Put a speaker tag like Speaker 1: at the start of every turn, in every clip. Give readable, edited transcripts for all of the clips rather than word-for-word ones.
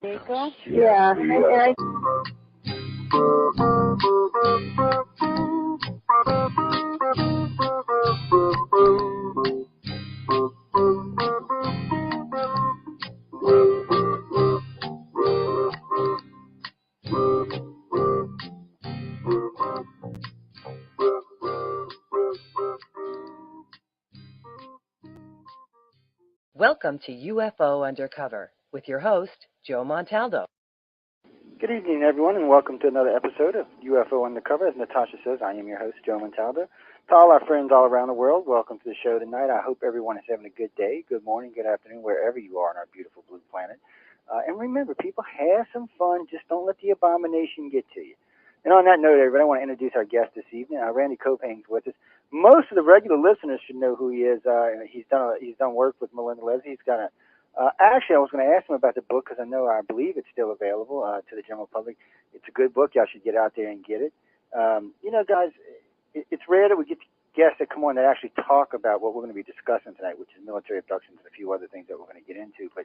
Speaker 1: Vehicle? Yeah. And I
Speaker 2: Welcome to UFO Undercover with your host, Joe Montaldo.
Speaker 3: Good evening, everyone, and welcome to another episode of UFO Undercover. As Natasha says, I am your host, Joe Montaldo. To all our friends all around the world, welcome to the show tonight. I hope everyone is having a good day, good morning, good afternoon, wherever you are on our beautiful blue planet. And remember, people, have some fun. Just don't let the abomination get to you. And on that note, everybody, I want to introduce our guest this evening. Randy KOPPANG is with us. Most of the regular listeners should know who he is. He's done work with Melinda Leslie. He's got a actually, I was going to ask him about the book because I believe it's still available to the general public. It's a good book. Y'all should get out there and get it. Guys, it's rare that we get guests that come on that actually talk about what we're going to be discussing tonight, which is military abductions and a few other things that we're going to get into. But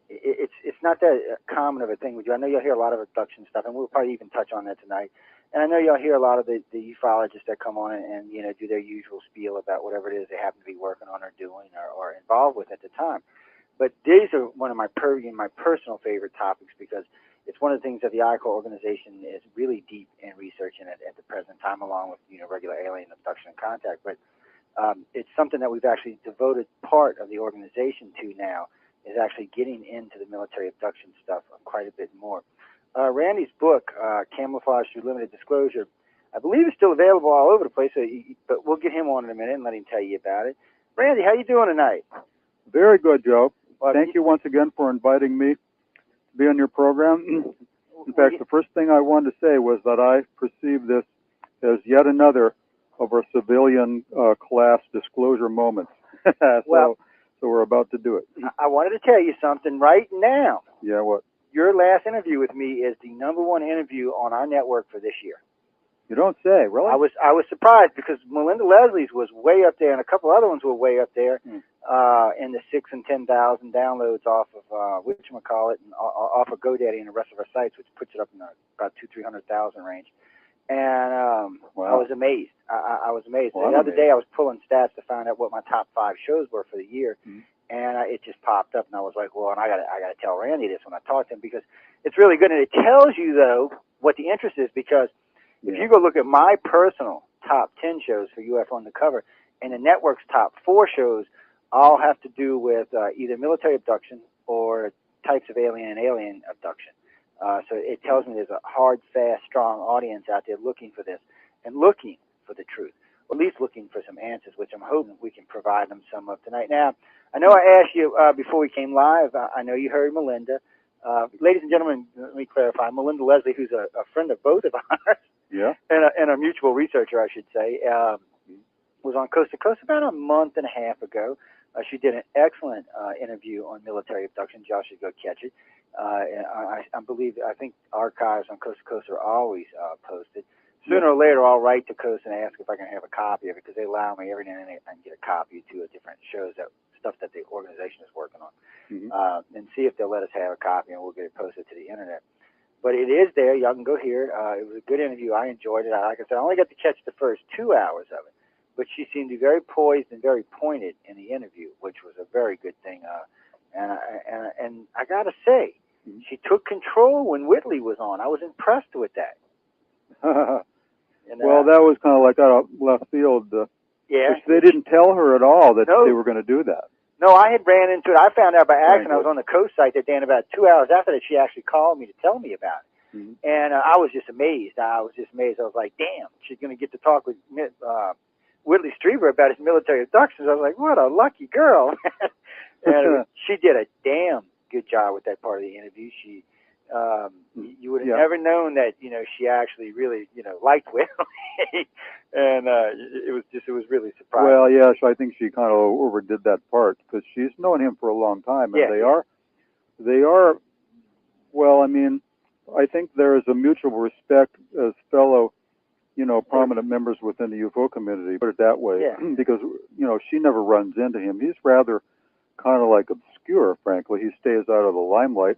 Speaker 3: it's not that common of a thing with you. I know you'll hear a lot of abduction stuff, and we'll probably even touch on that tonight. And I know y'all hear a lot of the ufologists that come on and do their usual spiel about whatever it is they happen to be working on or doing or involved with at the time. But these are one of my personal favorite topics because it's one of the things that the ICOR organization is really deep in researching at the present time, along with regular alien abduction and contact. But it's something that we've actually devoted part of the organization to now, is actually getting into the military abduction stuff quite a bit more. Randy's book, Camouflage Through Limited Disclosure, I believe it's still available all over the place, but we'll get him on in a minute and let him tell you about it. Randy, how you doing tonight?
Speaker 4: Very good, Joe. Thank you once again for inviting me to be on your program. In fact, the first thing I wanted to say was that I perceive this as yet another of our civilian class disclosure moments. So we're about to do it.
Speaker 3: I wanted to tell you something right now.
Speaker 4: Yeah, what?
Speaker 3: Your last interview with me is the #1 interview on our network for this year.
Speaker 4: You don't say, really?
Speaker 3: I was surprised because Melinda Leslie's was way up there, and a couple other ones were way up there, in the 6,000 and 10,000 downloads off of whatchamacallit, and off of GoDaddy and the rest of our sites, which puts it up in about 200,000-300,000 range. And
Speaker 4: wow.
Speaker 3: I was amazed. I was amazed.
Speaker 4: Well,
Speaker 3: the other day I was pulling stats to find out what my top 5 shows were for the year. And it just popped up, and I was like, well, and I gotta tell Randy this when I talk to him, because it's really good. And it tells you, though, what the interest is, because if you go look at my personal top 10 shows for UFO Undercover, and the network's top 4 shows all have to do with either military abduction or types of alien abduction. So it tells me there's a hard, fast, strong audience out there looking for this and looking for the truth, or at least looking for some answers, which I'm hoping we can provide them some of tonight. Now, I know I asked you before we came live, I know you heard Melinda. Ladies and gentlemen, let me clarify. Melinda Leslie, who's a friend of both of ours, and a mutual researcher, I should say, was on Coast to Coast about a month and a half ago. She did an excellent interview on military abduction. Y'all should go catch it. I think archives on Coast to Coast are always posted. Sooner or later, I'll write to Coast and ask if I can have a copy of it, because they allow me every now and then I can get a copy to different shows, stuff that the organization is working on, and see if they'll let us have a copy, and we'll get it posted to the internet. But it is there. Y'all can go hear it. It was a good interview. I enjoyed it. Like I said, I only got to catch the first 2 hours of it, but she seemed to be very poised and very pointed in the interview, which was a very good thing. And I got to say, she took control when Whitley was on. I was impressed with that.
Speaker 4: Well, that was kind of like out of left field. They didn't tell her at all that they were going to do that.
Speaker 3: No, I had ran into it. I found out by accident. I was on the Coast site that day, and about 2 hours after that, she actually called me to tell me about it. And I was just amazed. I was like, damn, she's going to get to talk with Whitley Strieber about his military abductions. I was like, what a lucky girl. And she did a damn good job with that part of the interview. She, you would have never known that, she actually really, liked Whitley. And it was really surprising.
Speaker 4: Well, yeah, so I think she kind of overdid that part, because she's known him for a long time, and they are, well, I mean, I think there is a mutual respect as fellow, prominent members within the UFO community, put it that way, because, she never runs into him. He's rather kind of like obscure obscure, frankly. He stays out of the limelight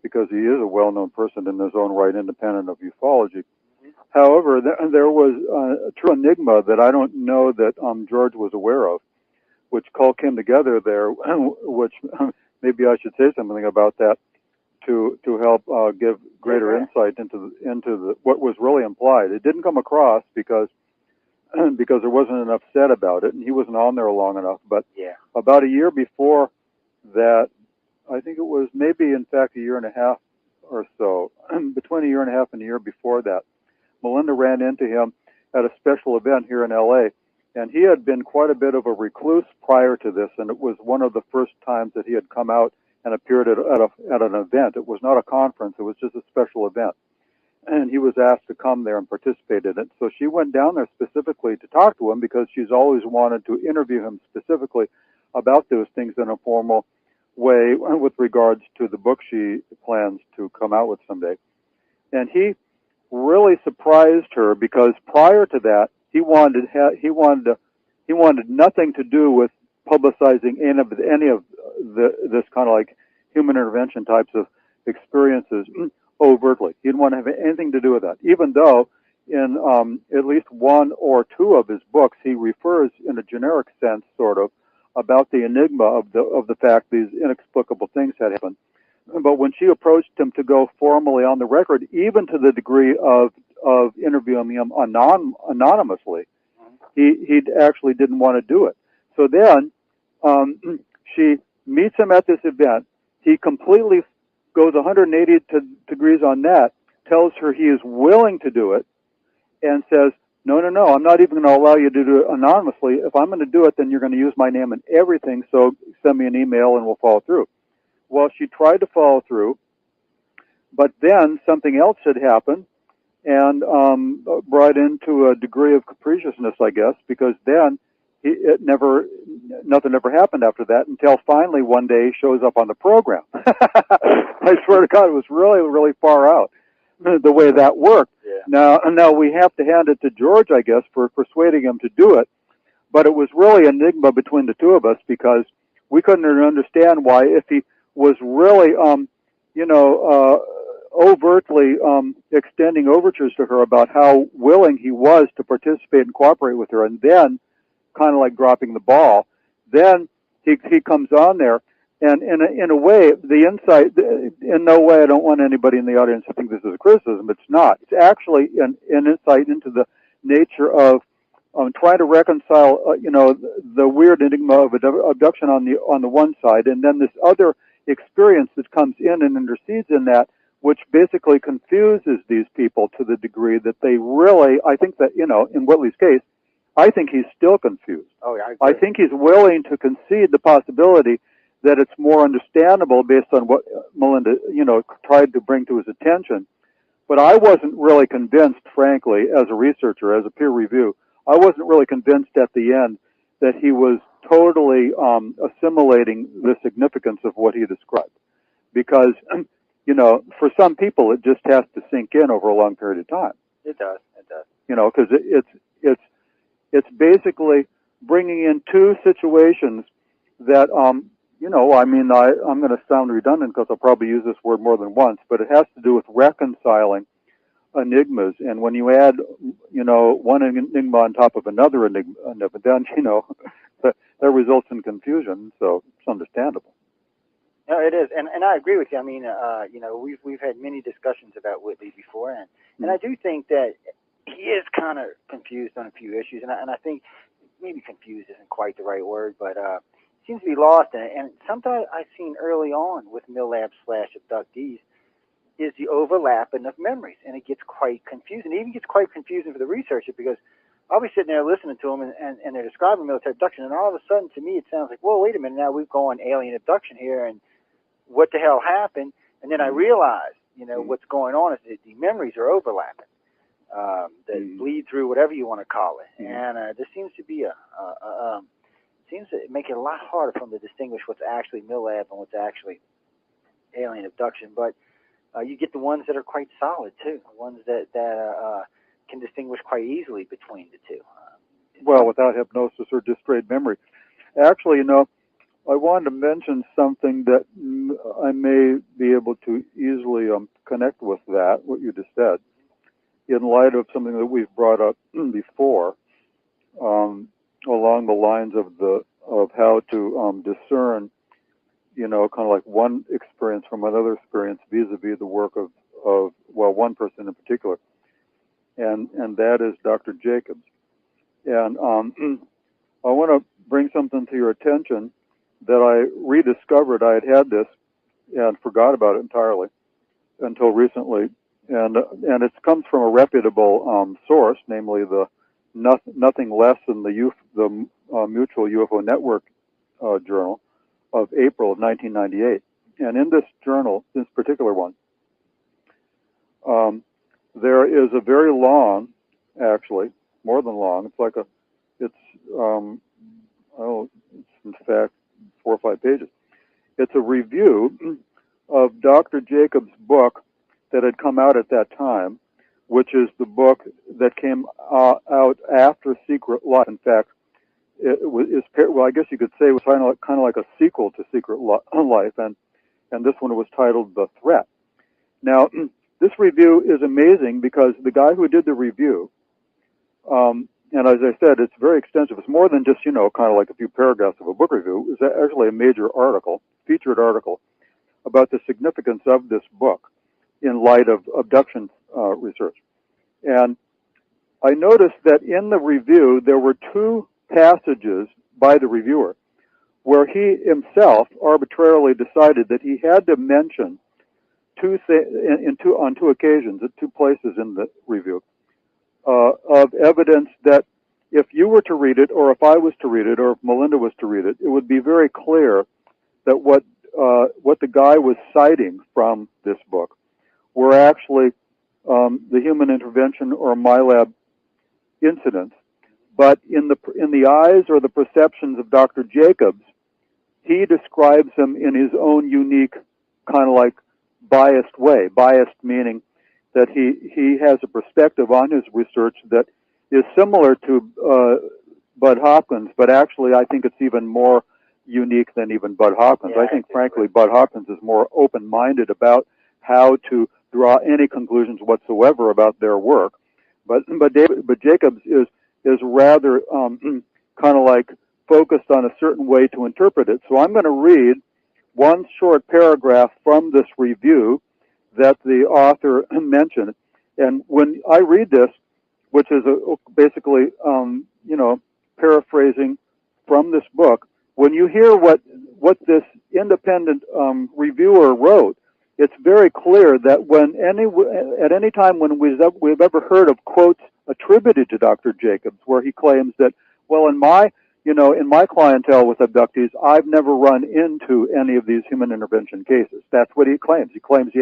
Speaker 4: because he is a well-known person in his own right, independent of ufology. However, there was a true enigma that I don't know that George was aware of, which all came together there, which maybe I should say something about that to help give greater insight into what was really implied. It didn't come across because there wasn't enough said about it, and he wasn't on there long enough. But about a year before that, I think it was maybe, in fact, a year and a half or so, between a year and a half and a year before that, Melinda ran into him at a special event here in L.A., and he had been quite a bit of a recluse prior to this, and it was one of the first times that he had come out and appeared at an event. It was not a conference, it was just a special event. And he was asked to come there and participate in it. So she went down there specifically to talk to him because she's always wanted to interview him specifically about those things in a formal way with regards to the book she plans to come out with someday. And he really surprised her because prior to that, he wanted nothing to do with publicizing any of this kind of like human intervention types of experiences overtly. He didn't want to have anything to do with that, even though in at least one or two of his books he refers in a generic sense, sort of, about the enigma of the fact these inexplicable things had happened. But when she approached him to go formally on the record, even to the degree of interviewing him anonymously, he actually didn't want to do it. So then she meets him at this event. He completely goes 180 degrees on that, tells her he is willing to do it, and says, no, I'm not even going to allow you to do it anonymously. If I'm going to do it, then you're going to use my name and everything, so send me an email and we'll follow through. Well, she tried to follow through, but then something else had happened and brought into a degree of capriciousness, I guess, because then nothing ever happened after that until finally one day he shows up on the program. I swear to God, it was really, really far out the way that worked. Yeah. Now we have to hand it to George, I guess, for persuading him to do it, but it was really an enigma between the two of us because we couldn't understand why, if he was really, overtly extending overtures to her about how willing he was to participate and cooperate with her, and then kind of like dropping the ball, then he comes on there, and in a way, the insight, in no way, I don't want anybody in the audience to think this is a criticism. It's not. It's actually an insight into the nature of trying to reconcile, the weird enigma of abduction on the one side, and then this other experience that comes in and intercedes in that, which basically confuses these people to the degree that they really, I think that, in Whitley's case, I think he's still confused.
Speaker 3: Oh, yeah,
Speaker 4: I think he's willing to concede the possibility that it's more understandable based on what Melinda, tried to bring to his attention. But I wasn't really convinced, frankly, as a researcher, as a peer review, I wasn't really convinced at the end that he was totally assimilating the significance of what he described. Because, for some people, it just has to sink in over a long period of time.
Speaker 3: It does.
Speaker 4: Because it's basically bringing in two situations that, I'm going to sound redundant because I'll probably use this word more than once, but it has to do with reconciling enigmas. And when you add, one enigma on top of another enigma, then, that results in confusion. So it's understandable.
Speaker 3: No, it is, and I agree with you. I mean, we've had many discussions about Whitley before, and I do think that he is kind of confused on a few issues, and I think maybe confused isn't quite the right word, but seems to be lost in it. And sometimes I've seen early on with MILABS / abductees is the overlapping of memories, and it gets quite confusing. It even gets quite confusing for the researcher because I'll be sitting there listening to them, and they're describing military abduction, and all of a sudden, to me, it sounds like, well, wait a minute, now we've gone alien abduction here, and what the hell happened? And then I realized, what's going on is that the memories are overlapping. That bleed through, whatever you want to call it. And this seems to be seems to make it a lot harder for them to distinguish what's actually MILAB and what's actually alien abduction. But you get the ones that are quite solid, too, the ones that can distinguish quite easily between the two.
Speaker 4: Well, without hypnosis or just straight memory. Actually, I wanted to mention something that I may be able to easily connect with that, what you just said, in light of something that we've brought up before, along the lines of how to discern, kind of like one experience from another experience vis-a-vis the work of one person in particular, and that is Dr. Jacobs. And I want to bring something to your attention that I rediscovered. I had this and forgot about it entirely until recently, and it comes from a reputable source, namely the nothing less than the Mutual UFO Network journal of April of 1998. And in this journal, this particular one, there is a very long, actually more than long. It's in fact 4 or 5 pages. It's a review of Dr. Jacobs' book that had come out at that time, which is the book that came out after Secret Life. In fact, I guess you could say it was kind of like a sequel to Secret Life, and this one was titled The Threat. Now, this review is amazing because the guy who did the review, and as I said, it's very extensive. It's more than just, kind of like a few paragraphs of a book review. It's actually a major article, featured article, about the significance of this book in light of abduction research. And I noticed that in the review, there were 2 passages by the reviewer where he himself arbitrarily decided that he had to mention on 2 occasions, at 2 places in the review, of evidence that if you were to read it, or if I was to read it, or if Melinda was to read it, it would be very clear that what the guy was citing from this book were actually the human intervention or MILAB incidents. But in the eyes or the perceptions of Dr. Jacobs, he describes them in his own unique, kind of like biased way. Biased meaning that he has a perspective on his research that is similar to Bud Hopkins, but actually I think it's even more unique than even Bud Hopkins.
Speaker 3: Yeah,
Speaker 4: I think frankly Bud Hopkins is more open-minded about how to draw any conclusions whatsoever about their work. But Jacobs is rather kind of like focused on a certain way to interpret it. So I'm going to read one short paragraph from this review that the author mentioned. And when I read this, which is basically, paraphrasing from this book, when you hear what this independent reviewer wrote, it's very clear that at any time when we've ever heard of quotes attributed to Dr. Jacobs, where he claims that, well, in my clientele with abductees, I've never run into any of these human intervention cases. That's what he claims. He claims he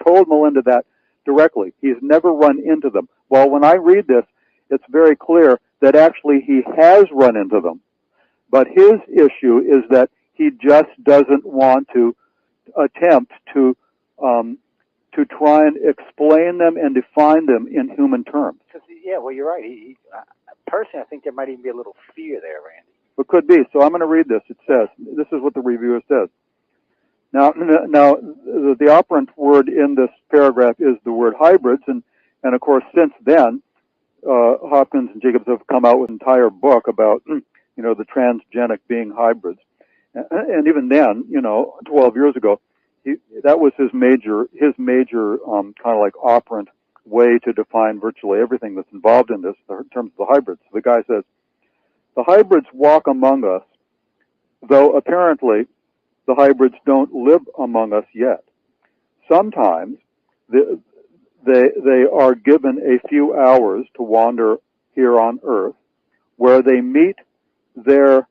Speaker 4: told Melinda that directly. He's never run into them. Well, when I read this, it's very clear that actually he has run into them. But his issue is that he just doesn't want to attempt to try and explain them and define them in human terms.
Speaker 3: Yeah, well, you're right. Personally, I think there might even be a little fear there, Randy.
Speaker 4: It could be. So I'm going to read this. It says, this is what the reviewer says. Now, the operant word in this paragraph is the word hybrids, and of course, since then, Hopkins and Jacobs have come out with an entire book about, the transgenic being hybrids. And even then, 12 years ago, that was his major kind of like operant way to define virtually everything that's involved in this in terms of the hybrids. The guy says, the hybrids walk among us, though apparently the hybrids don't live among us yet. Sometimes they are given a few hours to wander here on Earth, where they meet their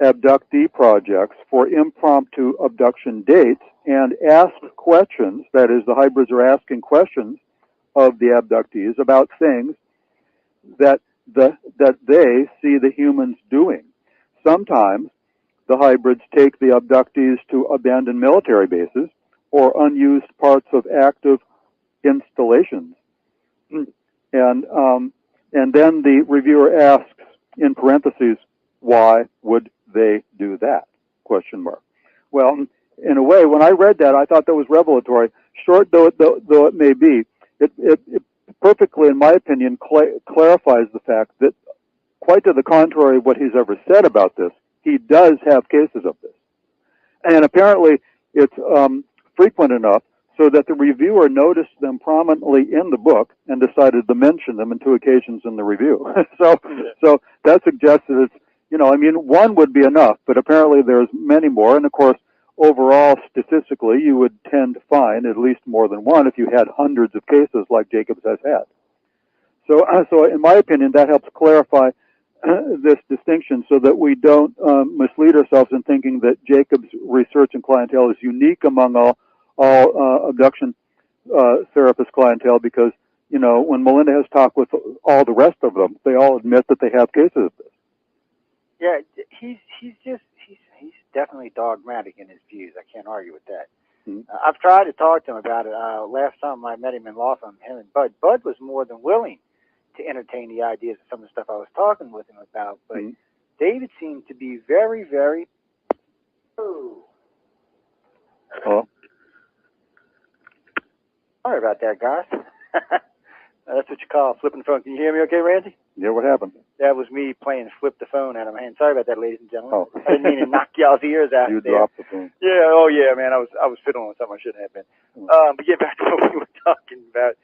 Speaker 4: abductee projects for impromptu abduction dates and ask questions. That is, the hybrids are asking questions of the abductees about things that they see the humans doing. Sometimes the hybrids take the abductees to abandoned military bases or unused parts of active installations. And then the reviewer asks, in parentheses, why would they do that? Question mark. Well, in a way, when I read that, I thought that was revelatory. Short though it may be, it perfectly, in my opinion, clarifies the fact that, quite to the contrary of what he's ever said about this, he does have cases of this. And apparently it's frequent enough so that the reviewer noticed them prominently in the book and decided to mention them on 2 occasions in the review. So that suggests that it's, I mean, one would be enough, but apparently there's many more. And of course, overall, statistically, you would tend to find at least more than one if you had hundreds of cases like Jacobs has had. So in my opinion, that helps clarify this distinction so that we don't mislead ourselves in thinking that Jacobs' research and clientele is unique among all abduction therapist clientele, because, when Melinda has talked with all the rest of them, they all admit that they have cases of this.
Speaker 3: Yeah, he's definitely dogmatic in his views. I can't argue with that.
Speaker 4: Mm-hmm.
Speaker 3: I've tried to talk to him about it. Last time I met him in law firm, him and Bud was more than willing to entertain the ideas of some of the stuff I was talking with him about. But David seemed to be very, very... Oh. Sorry about that, guys. That's what you call flipping the phone. Can you hear me okay, Randy?
Speaker 4: Yeah, what happened?
Speaker 3: That was me playing flip the phone out of my hand. Sorry about that, ladies and gentlemen.
Speaker 4: Oh.
Speaker 3: I didn't mean to knock y'all's ears out.
Speaker 4: You dropped the phone.
Speaker 3: Yeah, oh yeah, man. I was fiddling with something I shouldn't have been. But get back to what we were talking about.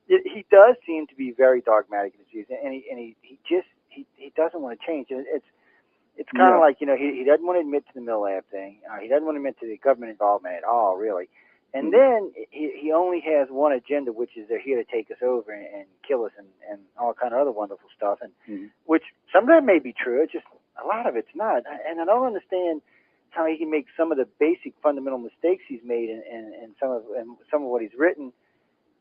Speaker 3: He does seem to be very dogmatic in his views, and he doesn't want to change. It's kind of like, he doesn't want to admit to the MILAB thing. He doesn't want to admit to the government involvement at all, really. And then he only has one agenda, which is they're here to take us over and kill us and all kind of other wonderful stuff, and which some of that may be true. It's just a lot of it's not. And I don't understand how he can make some of the basic fundamental mistakes he's made in some of what he's written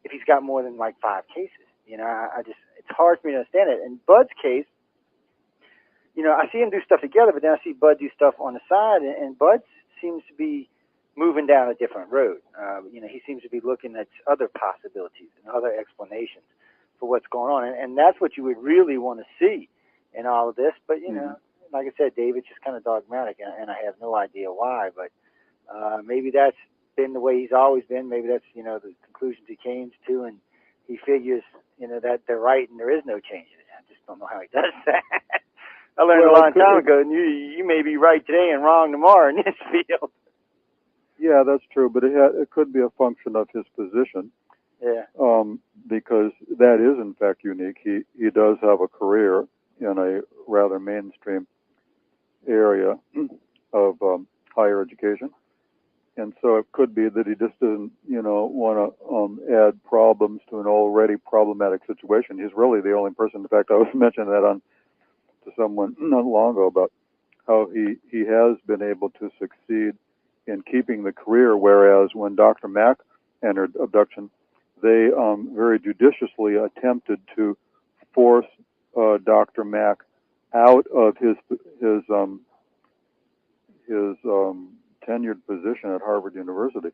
Speaker 3: if he's got more than like 5 cases. It's hard for me to understand it. In Bud's case, I see him do stuff together, but then I see Bud do stuff on the side, and Bud seems to be moving down a different road. He seems to be looking at other possibilities and other explanations for what's going on, and that's what you would really want to see in all of this. But like I said, David's just kind of dogmatic, and I have no idea why. But maybe that's been the way he's always been. Maybe that's the conclusions he came to, and he figures that they're right and there is no change in it. I just don't know how he does that. I learned a long time ago, and you may be right today and wrong tomorrow in this field.
Speaker 4: Yeah, that's true, but it could be a function of his position.
Speaker 3: Yeah.
Speaker 4: Because that is in fact unique. He does have a career in a rather mainstream area of higher education, and so it could be that he just doesn't, want to add problems to an already problematic situation. He's really the only person. In fact, I was mentioning that to someone not long ago about how he has been able to succeed in keeping the career, whereas when Dr. Mack entered abduction, they very judiciously attempted to force Dr. Mack out of his tenured position at Harvard University.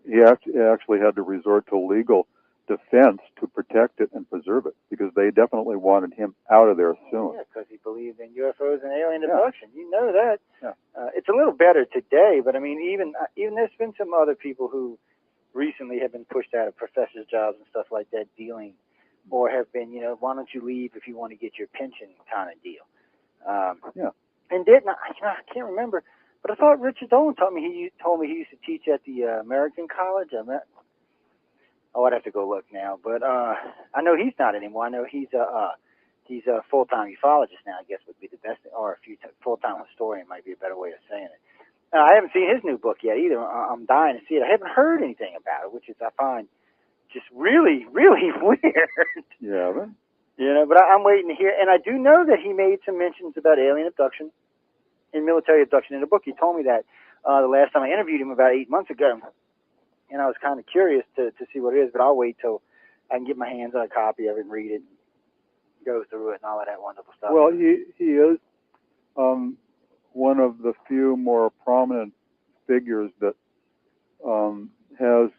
Speaker 4: He actually had to resort to legal defense to protect it and preserve it, because they definitely wanted him out of there soon.
Speaker 3: Yeah, because he believed in UFOs and alien abduction. You know that. Yeah. It's a little better today, but I mean, even there's been some other people who recently have been pushed out of professors' jobs and stuff like that, dealing, or have been, why don't you leave if you want to get your pension kind of deal. And I can't remember, but I thought Richard Dolan told me he used to teach at the American College. I'd have to go look now, but I know he's not anymore. I know he's a full-time ufologist now, I guess would be the best, or a full-time historian might be a better way of saying it. I haven't seen his new book yet either. I'm dying to see it. I haven't heard anything about it, which is, I find, just really, really weird.
Speaker 4: Yeah, right?
Speaker 3: But I'm waiting to hear. And I do know that he made some mentions about alien abduction and military abduction in the book. He told me that the last time I interviewed him about 8 months ago. And I was kind of curious to see what it is, but I'll wait till I can get my hands on a copy of it and read it, and go through it and all of that wonderful stuff.
Speaker 4: Well, he is one of the few more prominent figures that has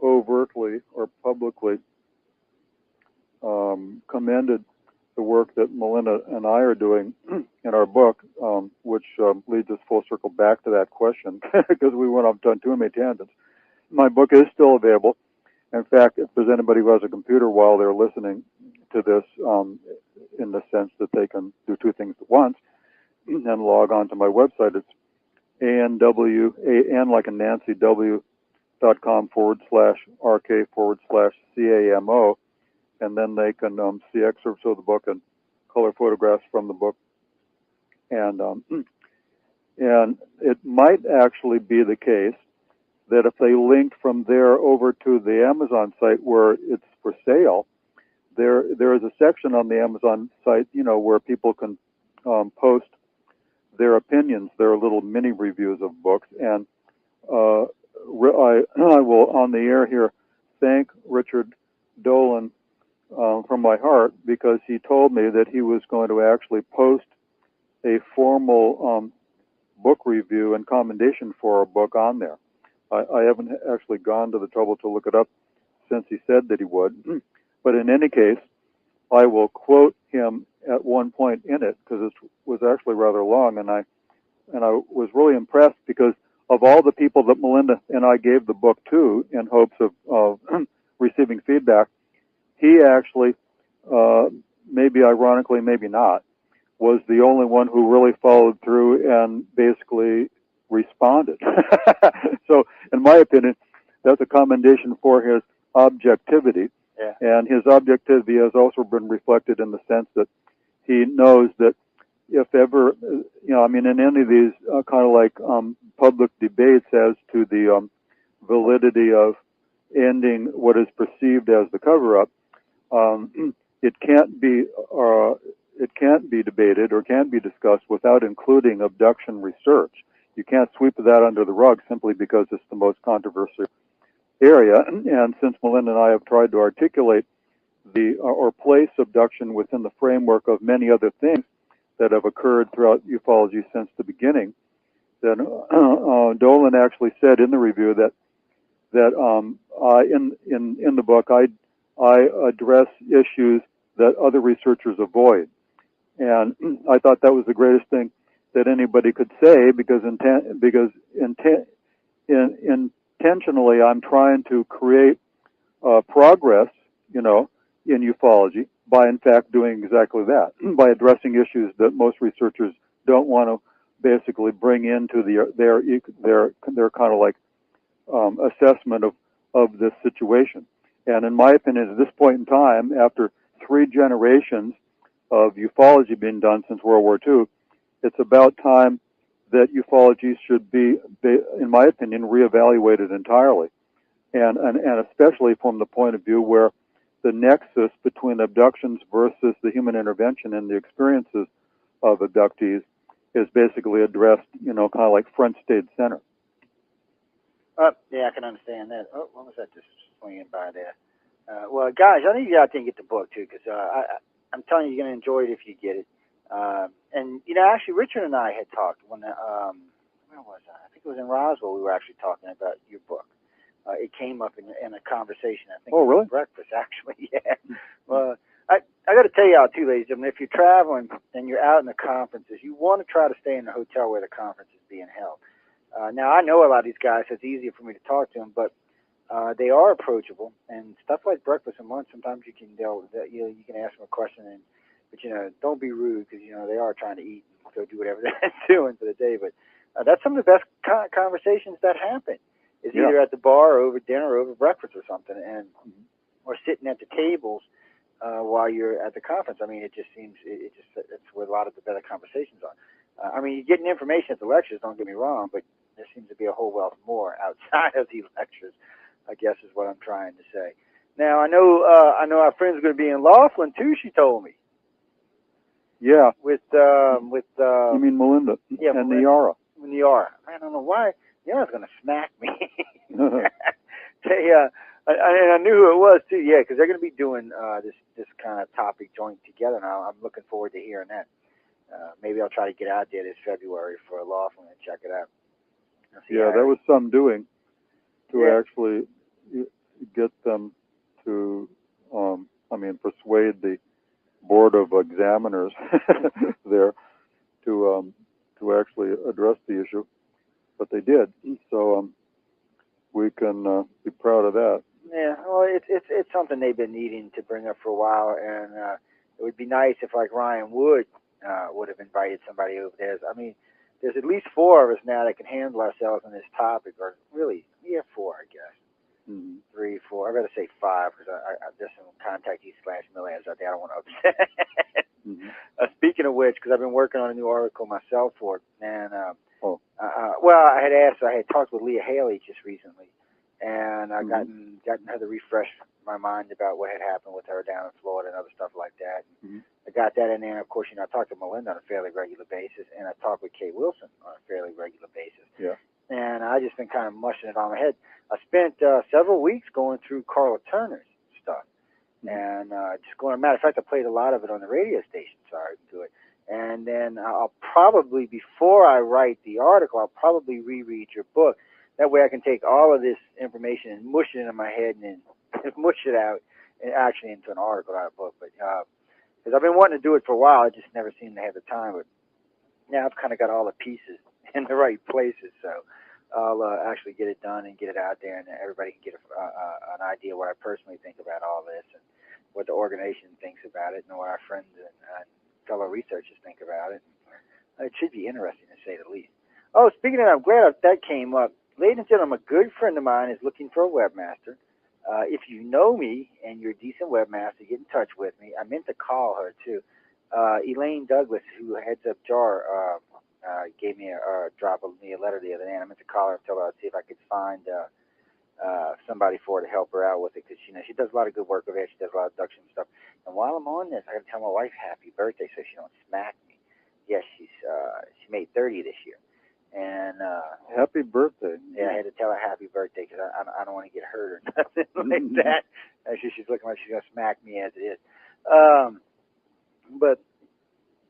Speaker 4: overtly or publicly commended the work that Melinda and I are doing in our book, which just full circle back to that question because we went off on too many tangents. My book is still available. In fact, if there's anybody who has a computer while they're listening to this, in the sense that they can do two things at once and log on to my website, it's AN like a Nancy w.com/RK/CAMO, and then they can see excerpts of the book and color photographs from the book. And it might actually be the case that if they link from there over to the Amazon site where it's for sale, there is a section on the Amazon site, where people can post their opinions, their little mini reviews of books. And I will, on the air here, thank Richard Dolan from my heart, because he told me that he was going to actually post a formal book review and commendation for a book on there. I haven't actually gone to the trouble to look it up since he said that he would. But in any case, I will quote him at one point in it, because it was actually rather long, and I was really impressed because of all the people that Melinda and I gave the book to in hopes of receiving feedback, he actually, maybe ironically, maybe not, was the only one who really followed through and basically responded. So, in my opinion, that's a commendation for his objectivity.
Speaker 3: Yeah.
Speaker 4: And his objectivity has also been reflected in the sense that he knows that if ever, in any of these kind of like public debates as to the validity of ending what is perceived as the cover-up, it can't be debated or can't be discussed without including abduction research. You can't sweep that under the rug simply because it's the most controversial area. And since Melinda and I have tried to articulate or place abduction within the framework of many other things that have occurred throughout ufology since the beginning, then Dolan actually said in the review that in the book I address issues that other researchers avoid, and I thought that was the greatest thing that anybody could say, because intentionally I'm trying to create progress, in ufology by in fact doing exactly that, by addressing issues that most researchers don't want to basically bring into their kind of like assessment of this situation. And in my opinion, at this point in time, after 3 generations of ufology being done since World War II, it's about time that ufology should be, in my opinion, reevaluated entirely, and especially from the point of view where the nexus between abductions versus the human intervention and the experiences of abductees is basically addressed, kind of like front stage center.
Speaker 3: Yeah, I can understand that. Oh, what was that just swinging by there? Well, guys, I think you got to get the book too, because I'm telling you, you're going to enjoy it if you get it. And actually, Richard and I had talked when where was I? I think it was in Roswell. We were actually talking about your book. It came up in a conversation. I think.
Speaker 4: Oh, really?
Speaker 3: At breakfast, actually. Yeah. Well, I got to tell y'all too, ladies and gentlemen, if you're traveling and you're out in the conferences, you want to try to stay in the hotel where the conference is being held. Now, I know a lot of these guys, so it's easier for me to talk to them, but they are approachable, and stuff like breakfast and lunch, sometimes you can you can ask them a question, but don't be rude, because they are trying to eat and go do whatever they're doing for the day. But that's some of the best conversations that happen. Is either at the bar or over dinner or over breakfast or something, or sitting at the tables while you're at the conference. I mean, it just seems it's where a lot of the better conversations are. I mean, you're getting information at the lectures, don't get me wrong, but there seems to be a whole wealth more outside of these lectures, I guess is what I'm trying to say. Now, I know our friend's going to be in Laughlin too, she told me.
Speaker 4: Yeah.
Speaker 3: With
Speaker 4: you mean Melinda?
Speaker 3: Yeah,
Speaker 4: and
Speaker 3: Melinda.
Speaker 4: Niara.
Speaker 3: Niara. I don't know why. Niara's going to smack me. I knew who it was too, yeah, because they're going to be doing this kind of topic joint together now. I'm looking forward to hearing that. Maybe I'll try to get out there this February for a Laughlin and check it out.
Speaker 4: Yeah, there was some doing to actually get them to, persuade the board of examiners there to to actually address the issue, but they did. So we can be proud of that.
Speaker 3: Yeah, well, it's something they've been needing to bring up for a while, and it would be nice if like Ryan Wood would have invited somebody over there. I mean, there's at least 4 of us now that can handle ourselves on this topic, or really, 4, I guess.
Speaker 4: Mm-hmm.
Speaker 3: 3, 4. I better say 5 because I there's some contactees/MILABS out there. I don't want to upset.
Speaker 4: Mm-hmm.
Speaker 3: Speaking of which, because I've been working on a new article myself for it, and well, I had talked with Leah Haley just recently, and I gotten her to refresh my mind about what had happened with her down in Florida and other stuff like that. I got that in there. Of course, I talk to Melinda on a fairly regular basis, and I talk with Kay Wilson on a fairly regular basis.
Speaker 4: Yeah.
Speaker 3: And I just been kind of mushing it on my head. I spent several weeks going through Carla Turner's stuff, and just going. Matter of fact, I played a lot of it on the radio station, so I could do it. And then I'll probably, before I write the article, I'll probably reread your book. That way I can take all of this information and mush it into my head and then mush it out and actually into an article, not a book. But because I've been wanting to do it for a while, I just never seemed to have the time. But now I've kind of got all the pieces in the right places, so I'll actually get it done and get it out there, and everybody can get an idea what I personally think about all this and what the organization thinks about it and what our friends and fellow researchers think about it. It should be interesting, to say the least. Oh, speaking of that, I'm glad that came up. Ladies and gentlemen, a good friend of mine is looking for a webmaster. If you know me and you're a decent webmaster, get in touch with me. I meant to call her, too. Elaine Douglas, who heads up JAR, gave me dropped me a letter the other day, and I meant to call her and tell her I'd see if I could find somebody for her to help her out with it, because she does a lot of good work over there. She does a lot of abduction stuff. And while I'm on this, I got to tell my wife happy birthday so she don't smack me. Yes, she made 30 this year. And
Speaker 4: happy birthday.
Speaker 3: Yeah, I had to tell her happy birthday because I don't want to get hurt or nothing like that. She's looking like she's going to smack me as it is. But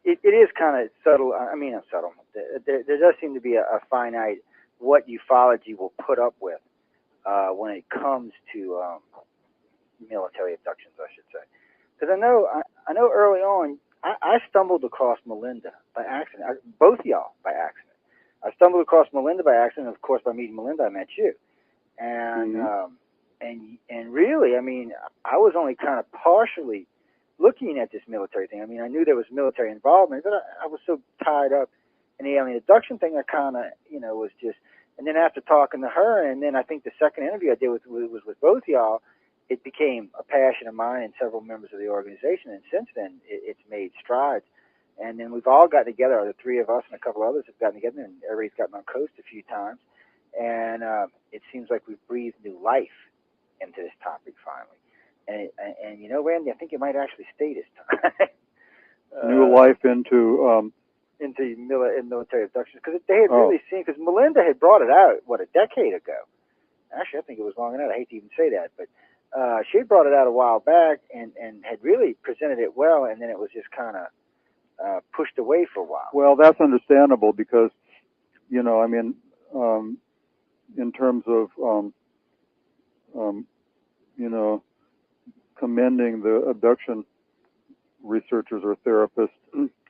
Speaker 3: it is kind of subtle. I mean, not subtle. There does seem to be a finite what ufology will put up with when it comes to military abductions, I should say. Because I know early on, I stumbled across Melinda by accident. Both of y'all by accident. I stumbled across Melinda by accident. Of course, by meeting Melinda, I met you. And and really, I mean, I was only kind of partially looking at this military thing. I mean, I knew there was military involvement, but I was so tied up in the alien abduction thing. I kind of, was just. And then after talking to her, and then I think the second interview I did was with both y'all, it became a passion of mine and several members of the organization. And since then, it's made strides. And then we've all gotten together, the 3 of us and a couple others have gotten together, and everybody's gotten on coast a few times. And it seems like we've breathed new life into this topic finally. And Randy, I think it might actually stay this time.
Speaker 4: New life into
Speaker 3: military abductions, because they had really seen, because Melinda had brought it out, a decade ago. Actually, I think it was longer than that. I hate to even say that, but she had brought it out a while back and had really presented it well, and then it was just kind of pushed away for a while.
Speaker 4: Well, that's understandable because, I mean, in terms of, commending the abduction researchers or therapists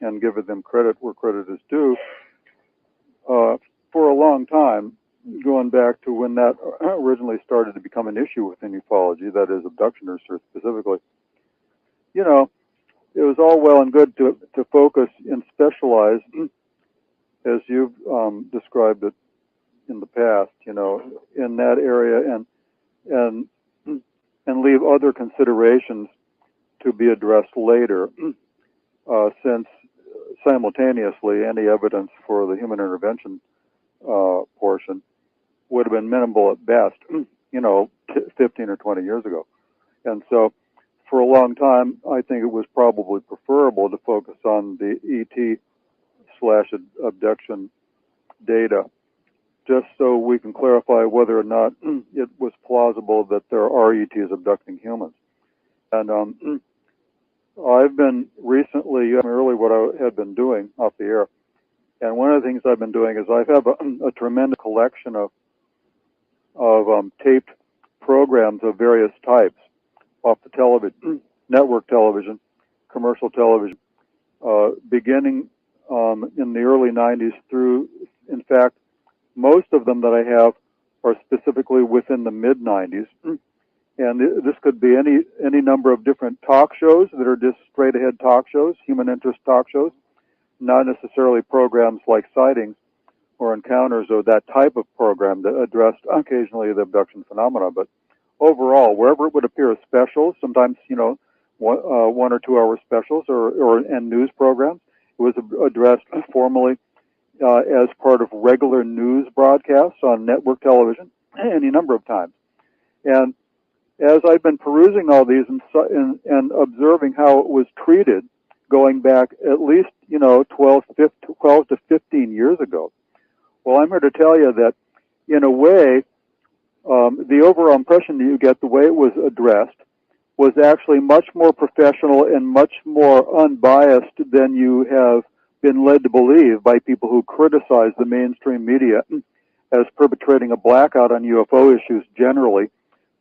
Speaker 4: and giving them credit where credit is due, for a long time, going back to when that originally started to become an issue within ufology, that is abduction research specifically, it was all well and good to focus and specialize, as you've described it in the past, in that area and leave other considerations to be addressed later, since simultaneously any evidence for the human intervention portion would have been minimal at best, 15 or 20 years ago. And so for a long time, I think it was probably preferable to focus on the ET/abduction data, just so we can clarify whether or not it was plausible that there are ETs abducting humans. And I've been recently, early what I had been doing off the air, and one of the things I've been doing is I have a tremendous collection of taped programs of various types off the television, network television, commercial television, beginning in the early 90s through, in fact, most of them that I have are specifically within the mid 90s. And this could be any number of different talk shows that are just straight ahead talk shows, human interest talk shows, not necessarily programs like Sightings or Encounters or that type of program that addressed occasionally the abduction phenomena. But overall, wherever it would appear as specials, sometimes, 1 or 2 hour specials and news programs, it was addressed formally as part of regular news broadcasts on network television any number of times. And as I've been perusing all these and observing how it was treated going back at least, 12 to 15 years ago, well, I'm here to tell you that, in a way, the overall impression that you get, the way it was addressed, was actually much more professional and much more unbiased than you have been led to believe by people who criticize the mainstream media as perpetrating a blackout on UFO issues generally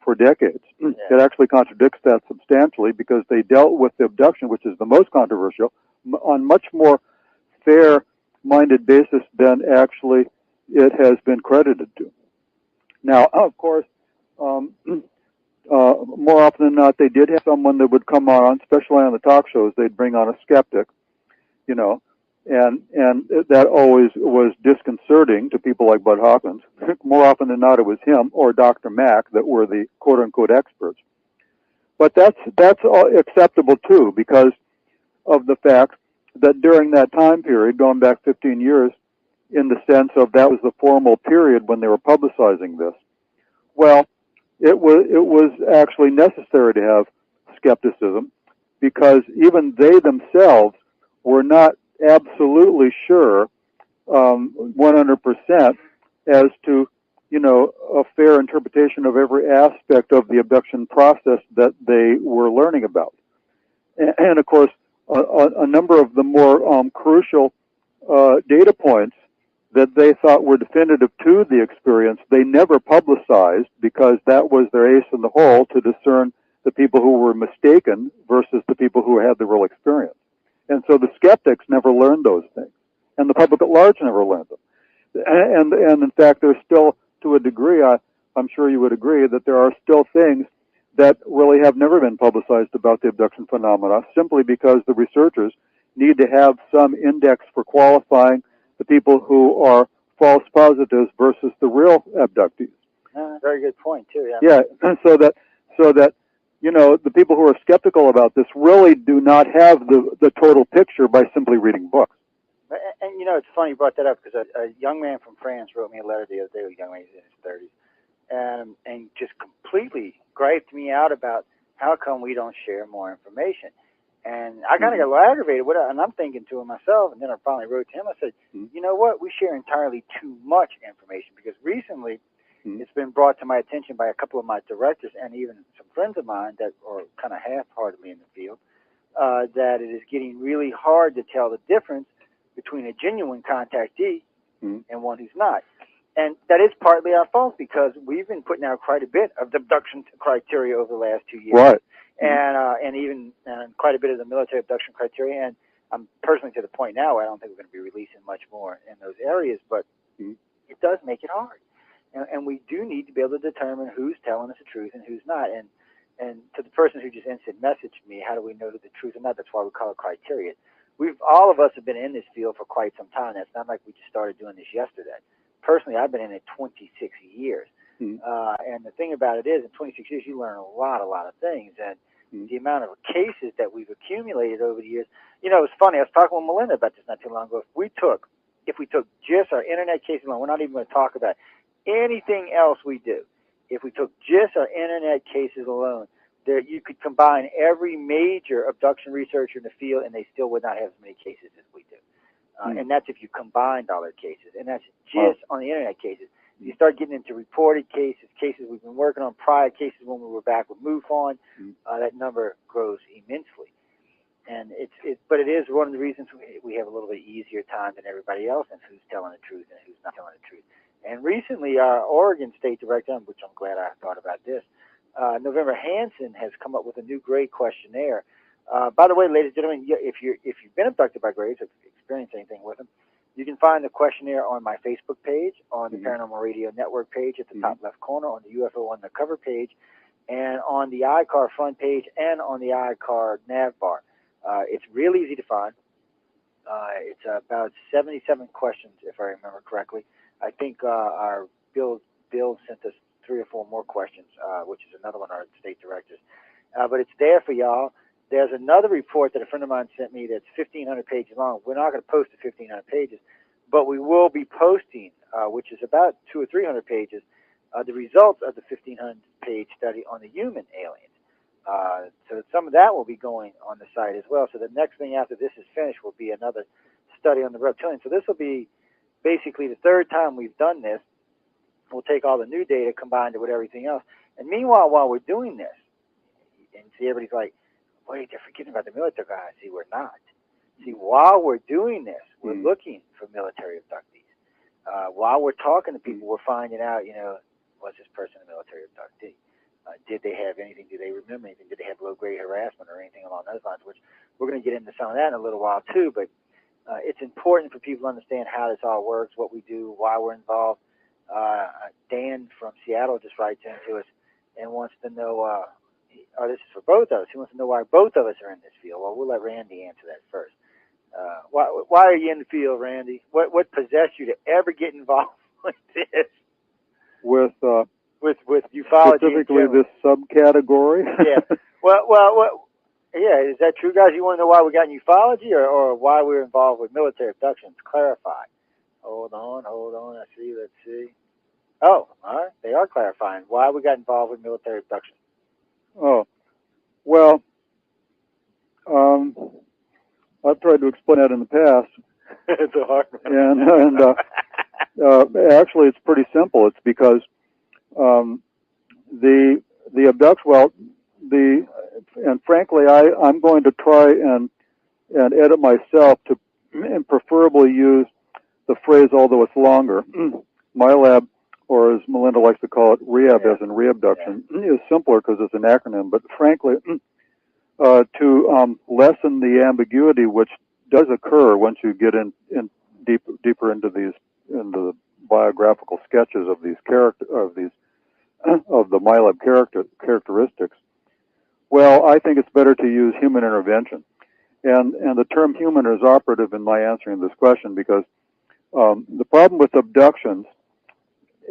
Speaker 4: for decades. Yeah. It actually contradicts that substantially because they dealt with the abduction, which is the most controversial, on much more fair-minded basis than actually it has been credited to. Now, of course, more often than not, they did have someone that would come on, especially on the talk shows. They'd bring on a skeptic, and that always was disconcerting to people like Bud Hawkins. More often than not, it was him or Dr. Mack that were the quote-unquote experts. But that's all acceptable too, because of the fact that during that time period, going back 15 years, in the sense of that was the formal period when they were publicizing this, well, it was actually necessary to have skepticism, because even they themselves were not absolutely sure 100% as to a fair interpretation of every aspect of the abduction process that they were learning about. And of course, a number of the more crucial data points that they thought were definitive to the experience, they never publicized, because that was their ace in the hole to discern the people who were mistaken versus the people who had the real experience. And so the skeptics never learned those things, and the public at large never learned them. And in fact, there's still, to a degree, I'm sure you would agree, that there are still things that really have never been publicized about the abduction phenomena, simply because the researchers need to have some index for qualifying the people who are false positives versus the real abductees.
Speaker 3: Very good point too.
Speaker 4: Yeah, so that the people who are skeptical about this really do not have the total picture by simply reading books.
Speaker 3: And it's funny you brought that up, because a young man from France wrote me a letter the other day, a young man in his 30s, and just completely griped me out about how come we don't share more information. And I kind of got a little aggravated with it, and I'm thinking to myself, and then I finally wrote to him, I said, you know what, we share entirely too much information, because recently it's been brought to my attention by a couple of my directors and even some friends of mine that are kind of half-heartedly in the field, that it is getting really hard to tell the difference between a genuine contactee and one who's not. And that is partly our fault, because we've been putting out quite a bit of the abduction criteria over the last 2 years.
Speaker 4: Right.
Speaker 3: And even quite a bit of the military abduction criteria. And I'm personally to the point now where I don't think we're going to be releasing much more in those areas, but it does make it hard. And we do need to be able to determine who's telling us the truth and who's not. And to the person who just instant messaged me, how do we know the truth or not? That's why we call it criteria. All of us have been in this field for quite some time. It's not like we just started doing this yesterday. Personally, I've been in it 26 years. And the thing about it is, in 26 years, you learn a lot of things. And the amount of cases that we've accumulated over the years, it's funny. I was talking with Melinda about this not too long ago. If we took just our internet cases alone, we're not even going to talk about anything else we do. If we took just our internet cases alone, you could combine every major abduction researcher in the field, and they still would not have as many cases as we do. And that's if you combined all their cases. And that's just on the internet cases. You start getting into reported cases we've been working on, prior cases when we were back with MUFON, that number grows immensely. And but it is one of the reasons we have a little bit easier time than everybody else, and who's telling the truth and who's not telling the truth. And recently, our Oregon State Director, which I'm glad I thought about this, November Hansen, has come up with a new grade questionnaire By the way, ladies and gentlemen, if you've been abducted by grays, if you've experienced anything with them, you can find the questionnaire on my Facebook page, on the Paranormal Radio Network page at the top left corner, on the UFO Undercover page, and on the iCar front page, and on the iCar nav bar. It's real easy to find. It's about 77 questions, if I remember correctly. I think our Bill sent us 3 or 4 more questions, which is another one of our state directors. But it's there for y'all. There's another report that a friend of mine sent me that's 1,500 pages long. We're not going to post the 1,500 pages, but we will be posting, which is about 200 or 300 pages, the results of the 1,500-page study on the human aliens. So some of that will be going on the site as well. So the next thing after this is finished will be another study on the reptilian. So this will be basically the 3rd time we've done this. We'll take all the new data combined it with everything else. And meanwhile, while we're doing this, and see, everybody's like, wait, they're forgetting about the military guys. See, we're not. See, while we're doing this, we're looking for military abductees. While we're talking to people, we're finding out, was this person a military abductee? Did they have anything? Do they remember anything? Did they have low-grade harassment or anything along those lines? Which we're going to get into some of that in a little while, too. But it's important for people to understand how this all works, what we do, why we're involved. Dan from Seattle just writes into us and wants to know, this is for both of us. He wants to know why both of us are in this field. Well, we'll let Randy answer that first. Why are you in the field, Randy? What possessed you to ever get involved with this?
Speaker 4: With
Speaker 3: ufology,
Speaker 4: specifically this subcategory.
Speaker 3: Yeah. Well. Yeah. Is that true, guys? You want to know why we got in ufology, or why we're involved with military abductions? Clarify. Hold on. Let's see. Oh, all right. They are clarifying why we got involved with military abduction.
Speaker 4: Oh, well, I've tried to explain that in the past.
Speaker 3: It's a hard one.
Speaker 4: And actually, it's pretty simple. It's because the abduction. And frankly, I'm going to try and edit myself to, and preferably use the phrase, although it's longer. MILAB, or as Melinda likes to call it, rehab, as in reabduction, is simpler because it's an acronym. But frankly, to lessen the ambiguity which does occur once you get in deeper into the biographical sketches of these of the MILAB characteristics. Well, I think it's better to use human intervention, and the term human is operative in my answering this question because the problem with abductions,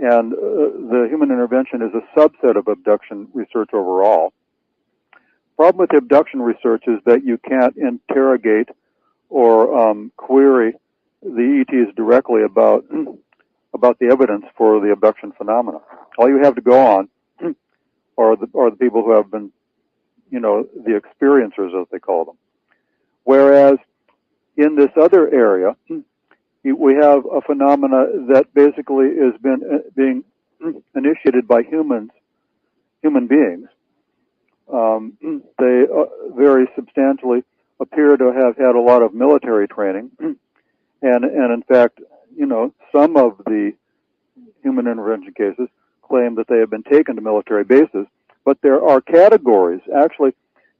Speaker 4: and the human intervention is a subset of abduction research overall. Problem with the abduction research is that you can't interrogate or query the ETs directly about the evidence for the abduction phenomena. All you have to go on are the people who have been, the experiencers, as they call them. Whereas in this other area, we have a phenomena that basically is being initiated by human beings. They very substantially appear to have had a lot of military training, and in fact, some of the human intervention cases claim that they have been taken to military bases. But there are categories. Actually,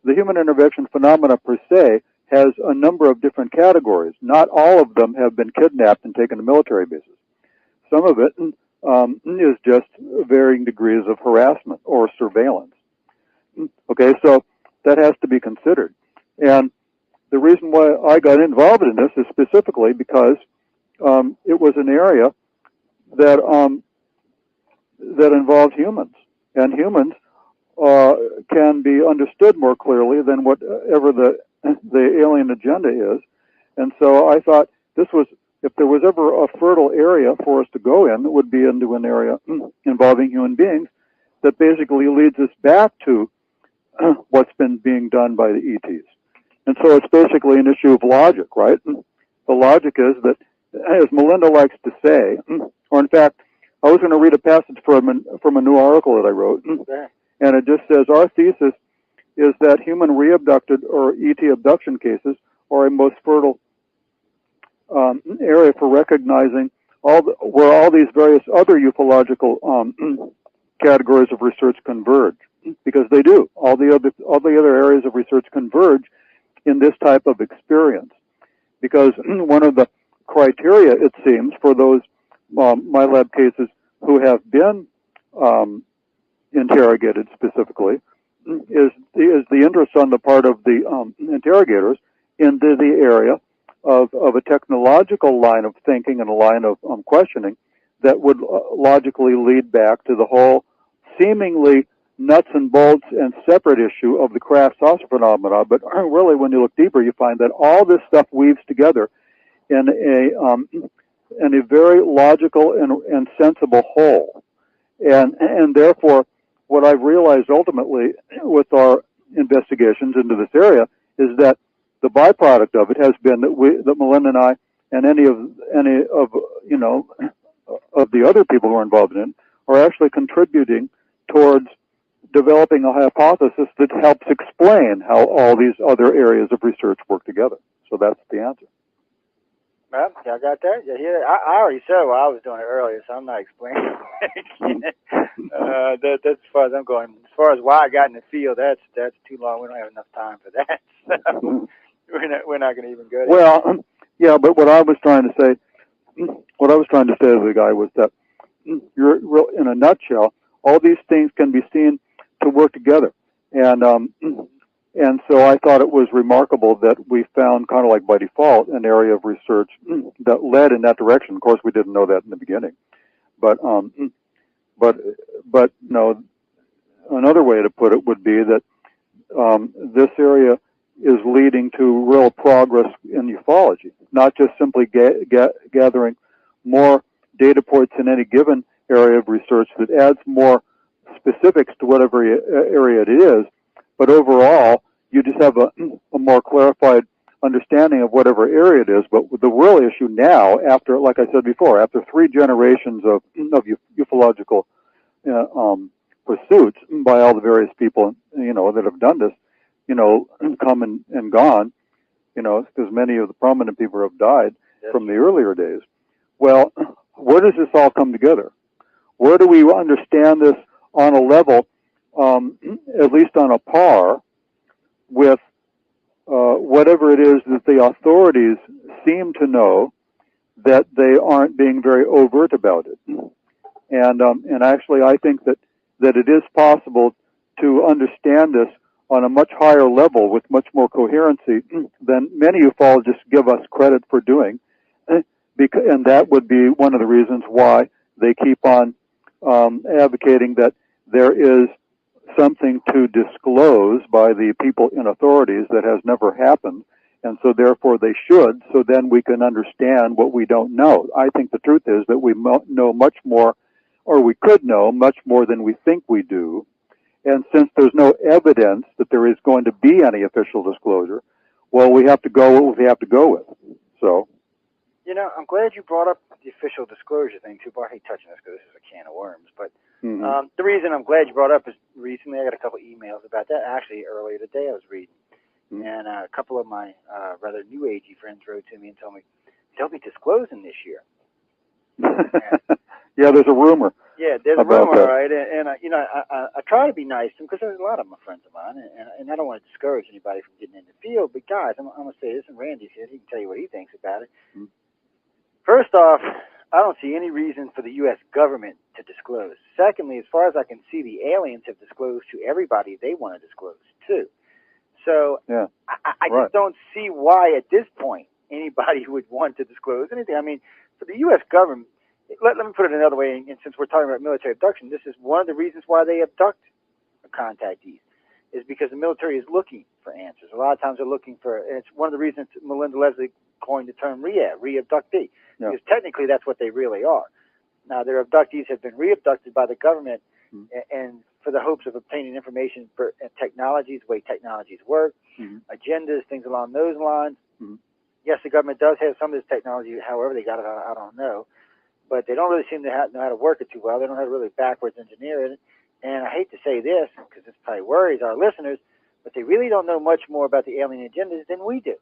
Speaker 4: the human intervention phenomena per se has a number of different categories. Not all of them have been kidnapped and taken to military bases. Some of it is just varying degrees of harassment or surveillance. Okay, so that has to be considered. And the reason why I got involved in this is specifically because it was an area that involved humans, and humans can be understood more clearly than whatever the alien agenda is. And so I thought if there was ever a fertile area for us to go in, it would be into an area involving human beings that basically leads us back to what's been being done by the ETs. And so it's basically an issue of logic, right? The logic is that, as Melinda likes to say, or in fact, I was going to read a passage from a new article that I wrote, and it just says, our thesis is that human reabducted or ET abduction cases are a most fertile area for recognizing where all these various other ufological categories of research converge, because they do. All the other areas of research converge in this type of experience. Because one of the criteria, it seems, for those MILAB cases who have been interrogated specifically is the interest on the part of the interrogators into the area of a technological line of thinking and a line of questioning that would logically lead back to the whole seemingly nuts and bolts and separate issue of the craft saucer phenomena. But really, when you look deeper, you find that all this stuff weaves together in a very logical and sensible whole. And therefore, what I've realized ultimately with our investigations into this area is that the byproduct of it has been that Melinda and I and any of the other people who are involved in it are actually contributing towards developing a hypothesis that helps explain how all these other areas of research work together. So that's the answer.
Speaker 3: Well, y'all got that? Yeah, I already said what I was doing it earlier, so I'm not explaining. That's as far as I'm going. As far as why I got in the field, that's too long. We don't have enough time for that. So we're not going to even go there.
Speaker 4: Well, yeah, but what I was trying to say to the guy was that you're in a nutshell, all these things can be seen to work together, and so I thought it was remarkable that we found, kind of like by default, an area of research that led in that direction. Of course, we didn't know that in the beginning, but no. Another way to put it would be that this area is leading to real progress in ufology, not just simply gathering more data points in any given area of research that adds more specifics to whatever area it is, but overall, you just have a more clarified understanding of whatever area it is. But the real issue now, after, like I said before, after 3 generations of ufological pursuits by all the various people, that have done this, come and gone, because many of the prominent people have died from the earlier days. Well, where does this all come together? Where do we understand this on a level, at least on a par, with whatever it is that the authorities seem to know that they aren't being very overt about it? And actually, I think that it is possible to understand this on a much higher level with much more coherency than many ufologists give us credit for doing. And that would be one of the reasons why they keep on advocating that there is something to disclose by the people in authorities that has never happened, and so therefore they should, so then we can understand what we don't know. I think the truth is that we know much more, or we could know much more than we think we do, and since there's no evidence that there is going to be any official disclosure, well, we have to go with what we have to go with. So,
Speaker 3: I'm glad you brought up the official disclosure thing too. But I hate touching this because this is a can of worms, but the reason I'm glad you brought it up is recently I got a couple emails about that. Actually, earlier today I was reading, and a couple of my rather new agey friends wrote to me and told me they'll be disclosing this year.
Speaker 4: Yeah, there's a rumor.
Speaker 3: Yeah, there's a rumor, right? And I try to be nice to them because there's a lot of them are friends of mine, and I don't want to discourage anybody from getting in the field. But guys, I'm going to say this, and Randy's here. He can tell you what he thinks about it. First off, I don't see any reason for the U.S. government to disclose. Secondly, as far as I can see, the aliens have disclosed to everybody they want to disclose too. So
Speaker 4: yeah,
Speaker 3: I just don't see why at this point anybody would want to disclose anything. I mean, for the U.S. government, let me put it another way, and since we're talking about military abduction, this is one of the reasons why they abduct contactees, is because the military is looking for answers. A lot of times they're looking for, and it's one of the reasons Melinda Leslie coined the term re-abductee, because technically that's what they really are. Now, their abductees have been re-abducted by the government and for the hopes of obtaining information for technologies, the way technologies work, agendas, things along those lines. Yes, the government does have some of this technology. However they got it, I don't know. But they don't really seem to know how to work it too well. They don't know how to really backwards engineer it. And I hate to say this, because this probably worries our listeners, but they really don't know much more about the alien agendas than we do.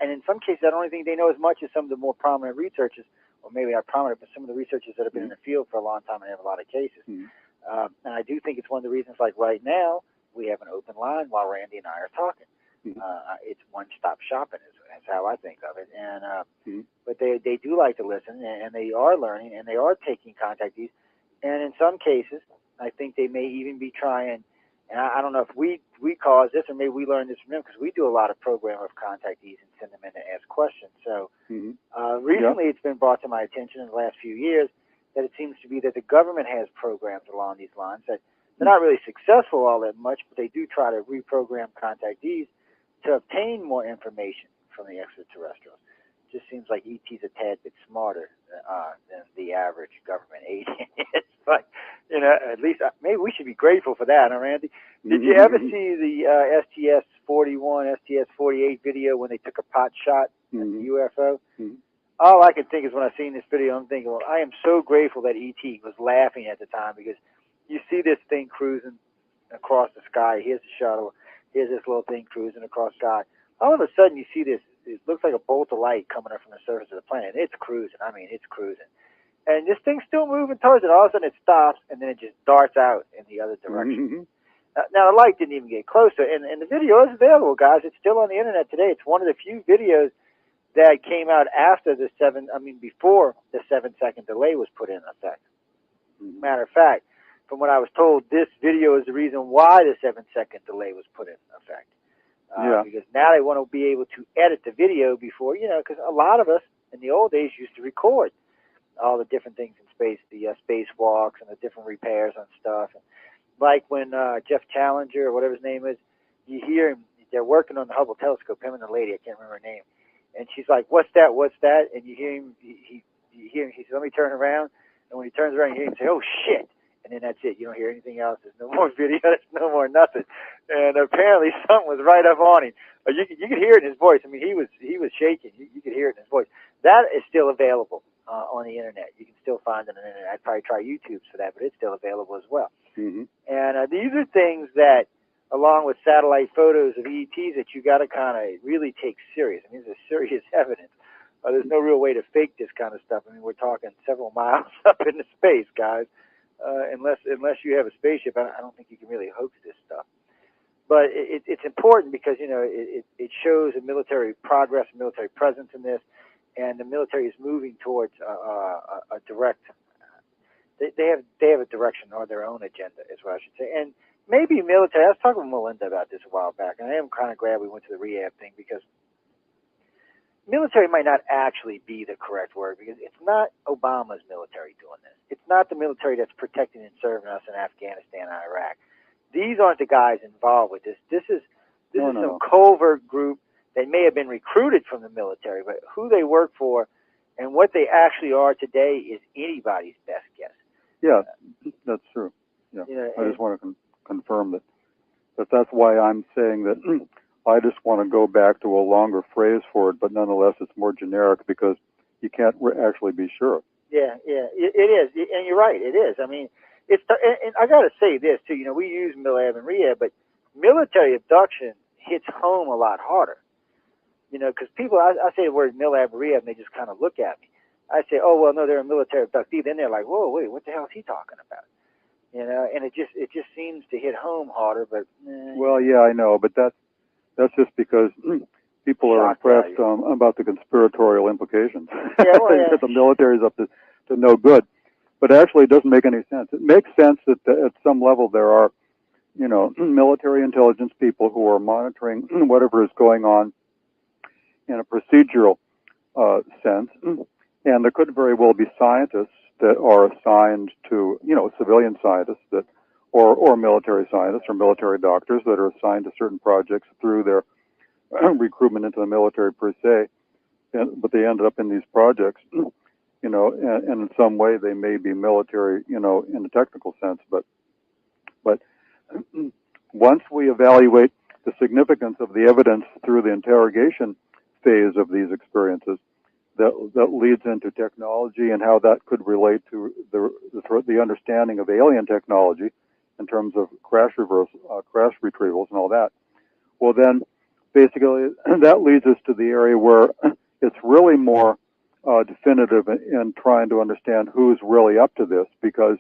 Speaker 3: And in some cases, I don't think they know as much as some of the more prominent researchers, or maybe not prominent, but some of the researchers that have been in the field for a long time and have a lot of cases. And I do think it's one of the reasons, like right now, we have an open line while Randy and I are talking. It's one-stop shopping is how I think of it. And but they do like to listen, and they are learning, and they are taking contactees. And in some cases, I think they may even be trying. And I don't know if we caused this, or maybe we learned this from them, because we do a lot of program of contactees and send them in to ask questions. So recently, it's been brought to my attention in the last few years that it seems to be that the government has programs along these lines that they're not really successful all that much, but they do try to reprogram contactees to obtain more information from the extraterrestrials. It just seems like ET's a tad bit smarter than the average government agent is. But, you know, at least maybe we should be grateful for that, huh, Randy? Did you ever see the STS-41, STS-48 video when they took a pot shot at the UFO? All I can think is when I seen this video, I'm thinking, well, I am so grateful that ET was laughing at the time, because you see this thing cruising across the sky. Here's the shuttle. Here's this little thing cruising across the sky. All of a sudden, you see this. It looks like a bolt of light coming up from the surface of the planet. It's cruising. I mean, it's cruising. And this thing's still moving towards it. All of a sudden, it stops, and then it just darts out in the other direction. Now, the light didn't even get closer. And the video is available, guys. It's still on the internet today. It's one of the few videos that came out after before the 7-second delay was put in effect. Matter of fact, from what I was told, this video is the reason why the 7-second delay was put in effect. Because now they want to be able to edit the video before, because a lot of us in the old days used to record all the different things in space, the spacewalks and the different repairs on stuff. And like when Jeff Challenger, or whatever his name is, you hear him, they're working on the Hubble telescope, him and the lady, I can't remember her name. And she's like, what's that? And you hear him, he says, let me turn around. And when he turns around, you hear him say, oh, shit. And then that's it. You don't hear anything else. There's no more video. There's no more nothing. And apparently something was right up on him. You could hear it in his voice. I mean, he was shaking. You could hear it in his voice. That is still available on the internet. You can still find it on the internet. I'd probably try YouTube for that, but it's still available as well. And these are things that, along with satellite photos of ETs, that you got to kind of really take serious. I mean, this is serious evidence. There's no real way to fake this kind of stuff. I mean, we're talking several miles up into space, guys. Unless you have a spaceship, I don't think you can really hoax this stuff. But it's important because, it shows a military progress, a military presence in this, and the military is moving towards a direct. They have a direction or their own agenda, is what I should say. And maybe military. I was talking with Melinda about this a while back, and I am kind of glad we went to the rehab thing, because military might not actually be the correct word, because it's not Obama's military doing this. It's not the military that's protecting and serving us in Afghanistan and Iraq. These aren't the guys involved with this. This is some covert group that may have been recruited from the military, but who they work for and what they actually are today is anybody's best guess.
Speaker 4: Yeah, that's true. Yeah, I just want to confirm that's why I'm saying that I just want to go back to a longer phrase for it, but nonetheless it's more generic, because you can't actually be sure. Yeah,
Speaker 3: it is, and you're right, it is. I mean, and I got to say this too. We use MILAB and rehab, but military abduction hits home a lot harder. Because people, I say the word MILAB and rehab, and they just kind of look at me. I say, oh well, no, they're a military abductee. Then they're like, whoa, wait, what the hell is he talking about? And it just seems to hit home harder. But
Speaker 4: well, yeah, I know, but that's just because people are impressed about the conspiratorial implications. That the military is up to no good. But actually, it doesn't make any sense. It makes sense that at some level there are, military intelligence people who are monitoring whatever is going on in a procedural sense. And there could very well be scientists that are assigned to, civilian scientists or military scientists or military doctors that are assigned to certain projects through their recruitment into the military per se, but they ended up in these projects, and in some way they may be military, in the technical sense, but once we evaluate the significance of the evidence through the interrogation phase of these experiences, that leads into technology and how that could relate to the understanding of alien technology in terms of crash retrievals and all that. Well, then basically that leads us to the area where it's really more definitive in trying to understand who's really up to this, because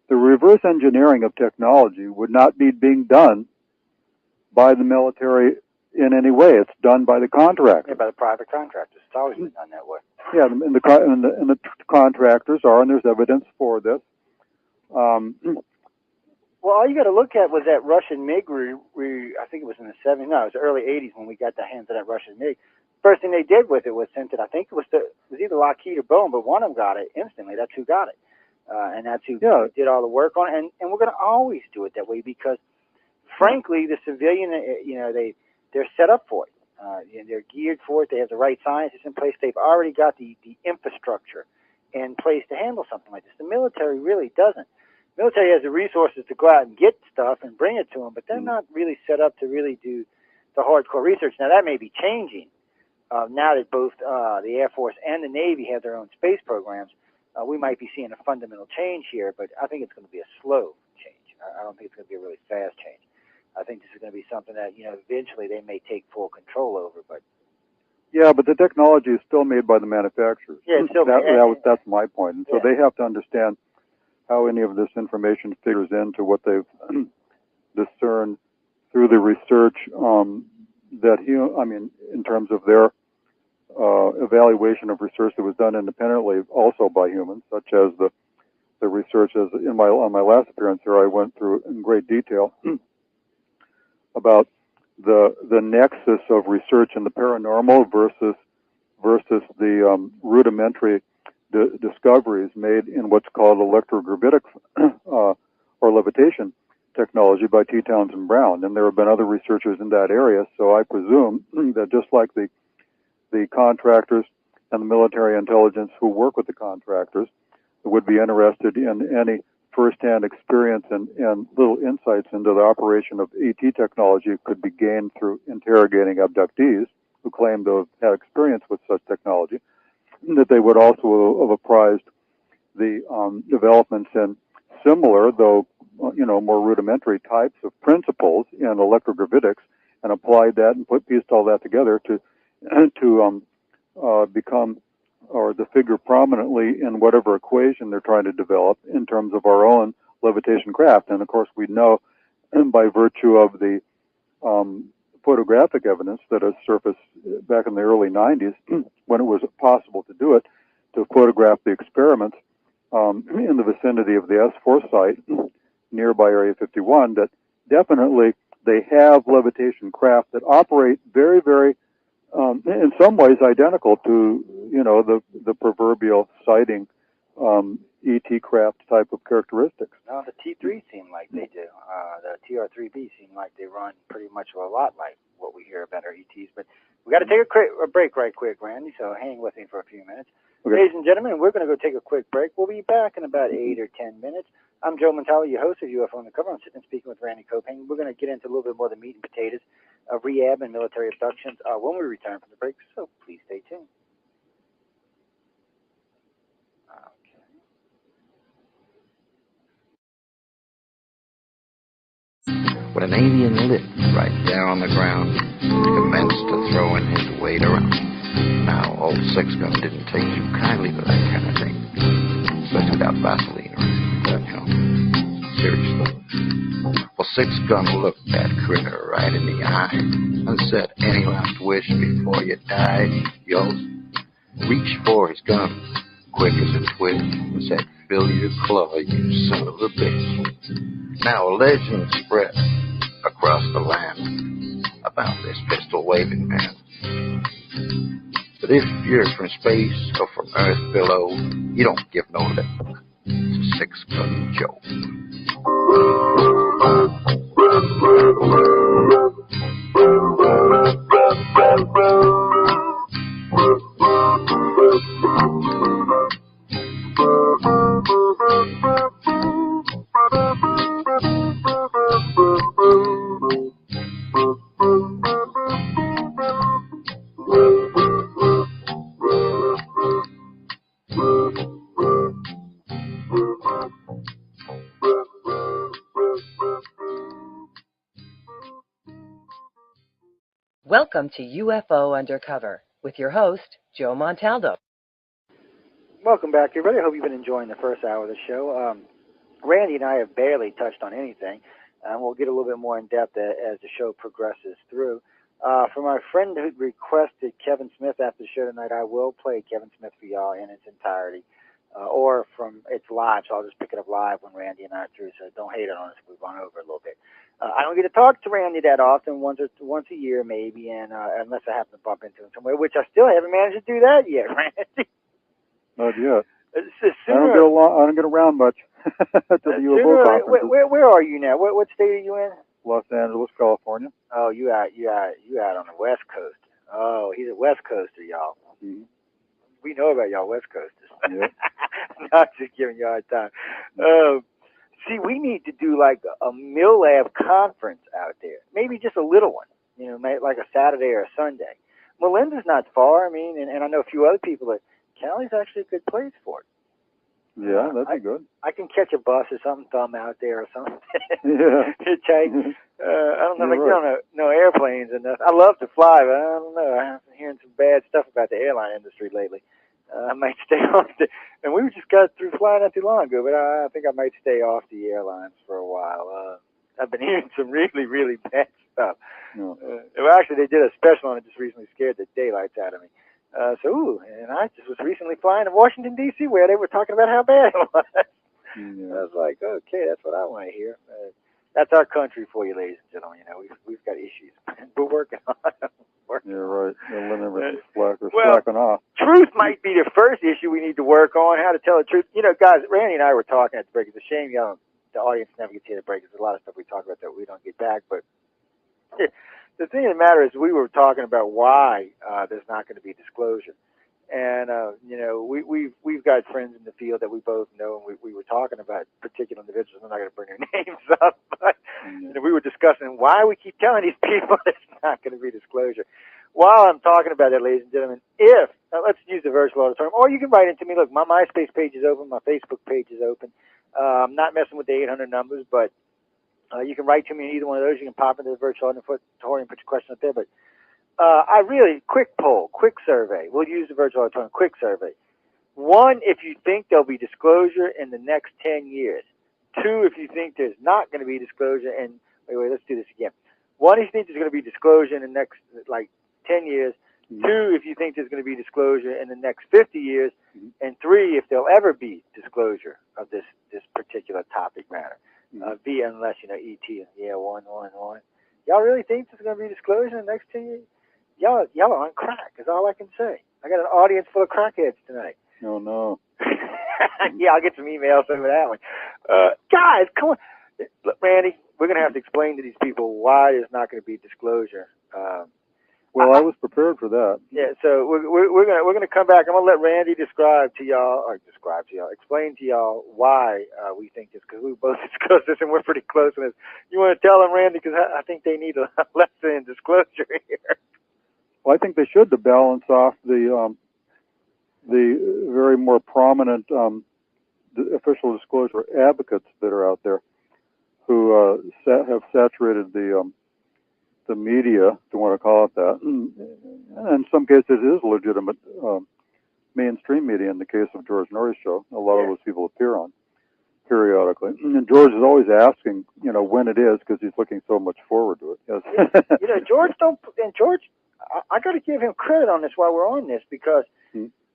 Speaker 4: the reverse engineering of technology would not be being done by the military in any way. It's done by the contractor.
Speaker 3: Yeah, by the private contractors. It's always been done that way.
Speaker 4: Yeah, and the contractors are, and there's evidence for this.
Speaker 3: Well, all you got to look at was that Russian MiG. I think it was in the 70s. No, it was the early 80s when we got the hands of that Russian MiG. First thing they did with it was sent it. I think it was either Lockheed or Boeing, but one of them got it instantly. That's who got it, and that's who did all the work on it. And we're going to always do it that way because, frankly, the civilian, they're set up for it. They're geared for it. They have the right scientists in place. They've already got the infrastructure in place to handle something like this. The military really doesn't. The military has the resources to go out and get stuff and bring it to them, but they're not really set up to really do the hardcore research. Now, that may be changing now that both the Air Force and the Navy have their own space programs. We might be seeing a fundamental change here, but I think it's going to be a slow change. I don't think it's going to be a really fast change. I think this is going to be something that, eventually they may take full control over. But
Speaker 4: yeah, but the technology is still made by the manufacturers.
Speaker 3: Yeah, it's still
Speaker 4: that's my point. And so they have to understand how any of this information figures into what they've discerned through the research in terms of their evaluation of research that was done independently, also by humans, such as the research. On my last appearance here, I went through in great detail about the nexus of research in the paranormal versus the rudimentary discoveries made in what's called electrogravitic or levitation technology by T. Townsend Brown. And there have been other researchers in that area, so I presume that just like the contractors and the military intelligence who work with the contractors would be interested in any first-hand experience and little insights into the operation of ET technology could be gained through interrogating abductees who claim to have had experience with such technology, that they would also have apprised the developments in similar, though more rudimentary types of principles in electrogravitics, and applied that and pieced all that together to become or to figure prominently in whatever equation they're trying to develop in terms of our own levitation craft. And of course, we know by virtue of the photographic evidence that has surfaced back in the early 90s, when it was possible to do it, to photograph the experiments in the vicinity of the S4 site nearby Area 51, that definitely they have levitation craft that operate very, very, in some ways identical to, the proverbial sighting ET craft type of characteristics.
Speaker 3: No, the T3 seem like they do. The TR3B seem like they run pretty much a lot like what we hear about our ETs. But we got to take a break right quick, Randy, so hang with me for a few minutes. Okay. Ladies and gentlemen, we're going to go take a quick break. We'll be back in about 8 or 10 minutes. I'm Joe Montalvo, your host of UFO Undercover. I'm sitting and speaking with Randy KOPPANG. We're going to get into a little bit more of the meat and potatoes of rehab and military abductions when we return from the break, so please stay tuned.
Speaker 5: When an alien lit right there on the ground, commenced to throwing his weight around. Now, old Six Gun didn't take too kindly to that kind of thing, especially without Vaseline or anything, seriously. Well, Six Gun looked that critter right in the eye and said, "Any last wish before you die?" Yo, reached for his gun, quick as a twitch, and said, "Fill your claw, you son of a bitch." Now a legend spread across the land about this pistol-waving man. But if you're from space or from Earth below, you don't give no lip to Six Gun Joe.
Speaker 2: Welcome to UFO Undercover with your host, Joe Montalvo.
Speaker 3: Welcome back, everybody. I hope you've been enjoying the first hour of the show. Randy and I have barely touched on anything, and we'll get a little bit more in depth as the show progresses through. For my friend who requested Kevin Smith after the show tonight, I will play Kevin Smith for y'all in its entirety, or from it's live, so I'll just pick it up live when Randy and I are through. So don't hate it on us if we've gone over a little bit. I don't get to talk to Randy that often, once a year maybe, and unless I happen to bump into him somewhere, which I still haven't managed to do that yet, Randy.
Speaker 4: Not yet. I
Speaker 3: Sooner,
Speaker 4: don't get around much to the UFO conferences.
Speaker 3: where are you now? What state are you in?
Speaker 4: Los Angeles, California.
Speaker 3: Oh, you out on the West Coast. Oh, he's a West Coaster, y'all.
Speaker 4: Mm-hmm.
Speaker 3: We know about y'all West Coasters.
Speaker 4: Yep.
Speaker 3: Not just giving y'all a hard time. See, we need to do like a MILAB conference out there. Maybe just a little one, like a Saturday or a Sunday. Melinda's not far. I mean, and I know a few other people that Cali's actually a good place for it.
Speaker 4: Yeah, that'd be good.
Speaker 3: I can catch a bus or something, thumb out there or something.
Speaker 4: Yeah.
Speaker 3: Hitchhike. I don't know,
Speaker 4: You're right.
Speaker 3: no airplanes and nothing. I love to fly, but I don't know. I've been hearing some bad stuff about the airline industry lately. I might stay off and we just got through flying not too long ago, but I think I might stay off the airlines for a while. I've been hearing some really, really bad stuff.
Speaker 4: No.
Speaker 3: Well, actually, they did a special on it just recently, scared the daylights out of me. And I just was recently flying to Washington, D.C., where they were talking about how bad it was.
Speaker 4: Yeah.
Speaker 3: I was like, okay, that's what I want to hear. That's our country for you, ladies and gentlemen. We've got issues. We're working on them.
Speaker 4: You're right. They're letting everything
Speaker 3: Well,
Speaker 4: slacking off.
Speaker 3: Truth might be the first issue we need to work on, how to tell the truth. Guys, Randy and I were talking at the break. It's a shame the audience never gets to hear the break. There's a lot of stuff we talk about that we don't get back. But the thing of the matter is we were talking about why there's not going to be disclosure. And, we've got friends in the field that we both know, and we were talking about particular individuals. I'm not going to bring their names up, but we were discussing why we keep telling these people there's not going to be disclosure. While I'm talking about that, ladies and gentlemen, let's use the virtual auditorium, or you can write into me. Look, my MySpace page is open. My Facebook page is open. I'm not messing with the 800 numbers, but you can write to me in either one of those. You can pop into the virtual auditorium, put your question up there, but quick poll, quick survey. We'll use the virtual auditorium, quick survey. 1, if you think there'll be disclosure in the next 10 years. 2, if you think there's not going to be disclosure wait, let's do this again. 1, if you think there's going to be disclosure in the next, 10 years. 2, if you think there's going to be disclosure in the next 50 years. And 3, if there'll ever be disclosure of this particular topic matter. B, unless, ET, 1. Y'all really think there's going to be disclosure in the next 10 years? Y'all are on crack, is all I can say. I got an audience full of crackheads tonight.
Speaker 4: Oh, no.
Speaker 3: Yeah, I'll get some emails over that one. Guys, come on. Look, Randy, we're going to have to explain to these people why there's not going to be disclosure.
Speaker 4: Well, I was prepared for that.
Speaker 3: Yeah, so we're gonna come back. I'm gonna let Randy explain to y'all why we think this, because we both discussed this and we're pretty close on this. You want to tell them, Randy, because I think they need a lesson in disclosure here.
Speaker 4: Well, I think they should, to balance off the very more prominent official disclosure advocates that are out there who have saturated the media, if you want to call it that. And in some cases, it is legitimate mainstream media. In the case of George Norrie's show, a lot of those people appear on periodically. And George is always asking, when it is, because he's looking so much forward to it. Yes.
Speaker 3: George, I got to give him credit on this while we're on this, because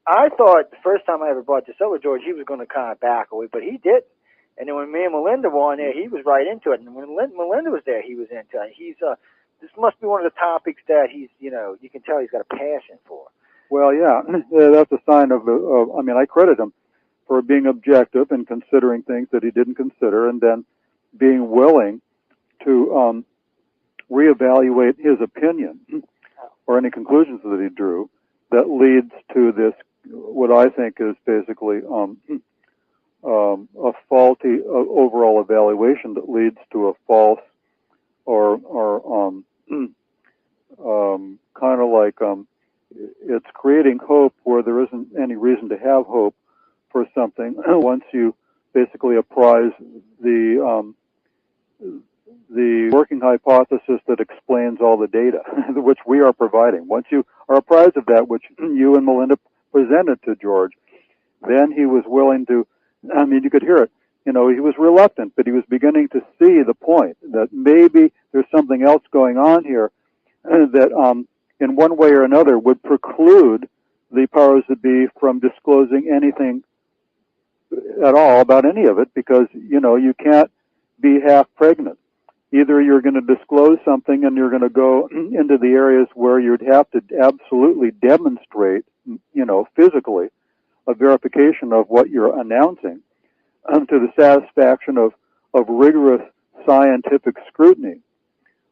Speaker 3: I thought the first time I ever brought this up with George, he was going to kind of back away, but he didn't. And then when me and Melinda were on there, he was right into it. And when Melinda was there, he was into it. He's this must be one of the topics that he's, you can tell he's got a passion for.
Speaker 4: Well, yeah, that's a sign of I credit him for being objective and considering things that he didn't consider, and then being willing to reevaluate his opinion or any conclusions that he drew that leads to this, what I think is basically a faulty overall evaluation that leads to a false or kind of like it's creating hope where there isn't any reason to have hope for something once you basically apprise the working hypothesis that explains all the data, which we are providing. Once you are apprised of that, which you and Melinda presented to George, then he was willing to, you could hear it, he was reluctant, but he was beginning to see the point that maybe there's something else going on here that in one way or another would preclude the powers that be from disclosing anything at all about any of it, because, you can't be half pregnant. Either you're going to disclose something and you're going to go into the areas where you'd have to absolutely demonstrate, physically, a verification of what you're announcing to the satisfaction of rigorous scientific scrutiny,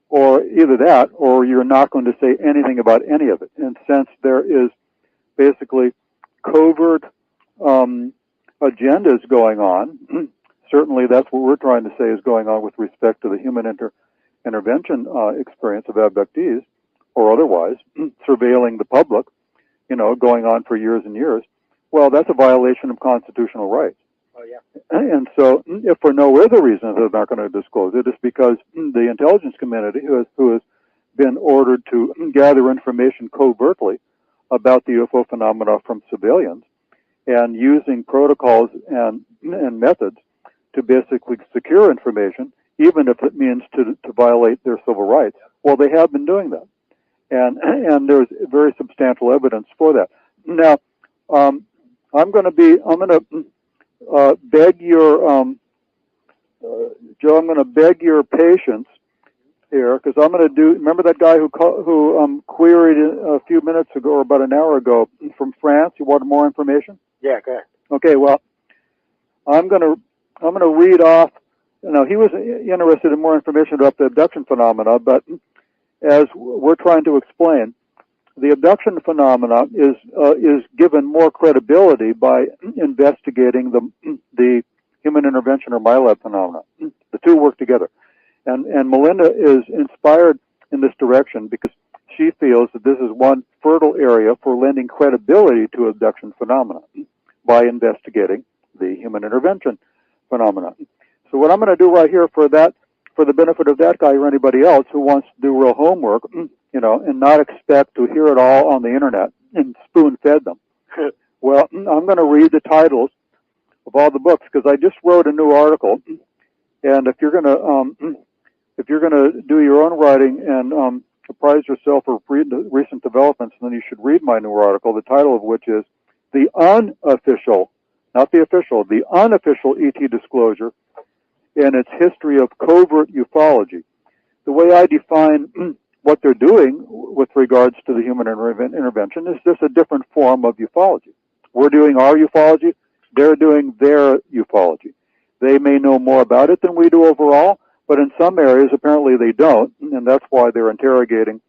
Speaker 4: or either that, or you're not going to say anything about any of it. And since there is basically covert agendas going on, certainly that's what we're trying to say is going on with respect to the human intervention experience of abductees, or otherwise, surveilling the public, going on for years and years. Well, that's a violation of constitutional rights.
Speaker 3: Oh, yeah.
Speaker 4: And so, if for no other reason they're not going to disclose it, it's because the intelligence community, who has been ordered to gather information covertly about the UFO phenomena from civilians, and using protocols and methods to basically secure information, even if it means to violate their civil rights. Well, they have been doing that, and there's very substantial evidence for that. Now, I'm going to beg your Joe. I'm going to beg your patience here, because I'm going to do. Remember that guy who queried a few minutes ago, or about an hour ago, from France? He wanted more information.
Speaker 3: Yeah, go ahead.
Speaker 4: Okay. Well, I'm going to read off. He was interested in more information about the abduction phenomena, but as we're trying to explain, the abduction phenomena is given more credibility by investigating the human intervention or MILAB phenomena. The two work together, and Melinda is inspired in this direction because she feels that this is one fertile area for lending credibility to abduction phenomena by investigating the human intervention phenomena. So what I'm going to do right here for the benefit of that guy or anybody else who wants to do real homework, and not expect to hear it all on the internet and spoon-fed them. Well, I'm going to read the titles of all the books, because I just wrote a new article, and if you're going to do your own writing and apprise yourself of recent developments, then you should read my new article, the title of which is "The Unofficial," not the official, the unofficial ET disclosure and its history of covert ufology. The way I define what they're doing with regards to the human intervention is just a different form of ufology. We're doing our ufology, they're doing their ufology. They may know more about it than we do overall, but in some areas apparently they don't, and that's why they're interrogating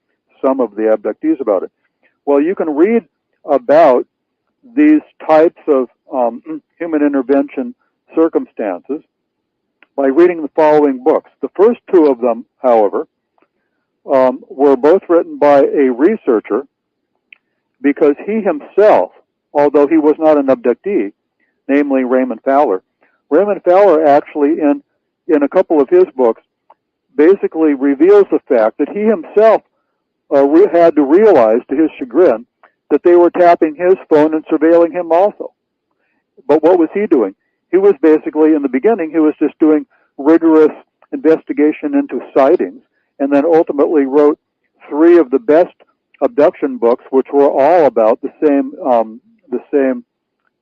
Speaker 4: some of the abductees about it. Well, you can read about these types of human intervention circumstances by reading the following books. The first two of them, however, were both written by a researcher, because he himself, although he was not an abductee, namely Raymond Fowler actually in a couple of his books basically reveals the fact that he himself had to realize, to his chagrin, that they were tapping his phone and surveilling him also. But what was he doing? He was basically, in the beginning, he was just doing rigorous investigation into sightings, and then ultimately wrote 3 of the best abduction books, which were all about the same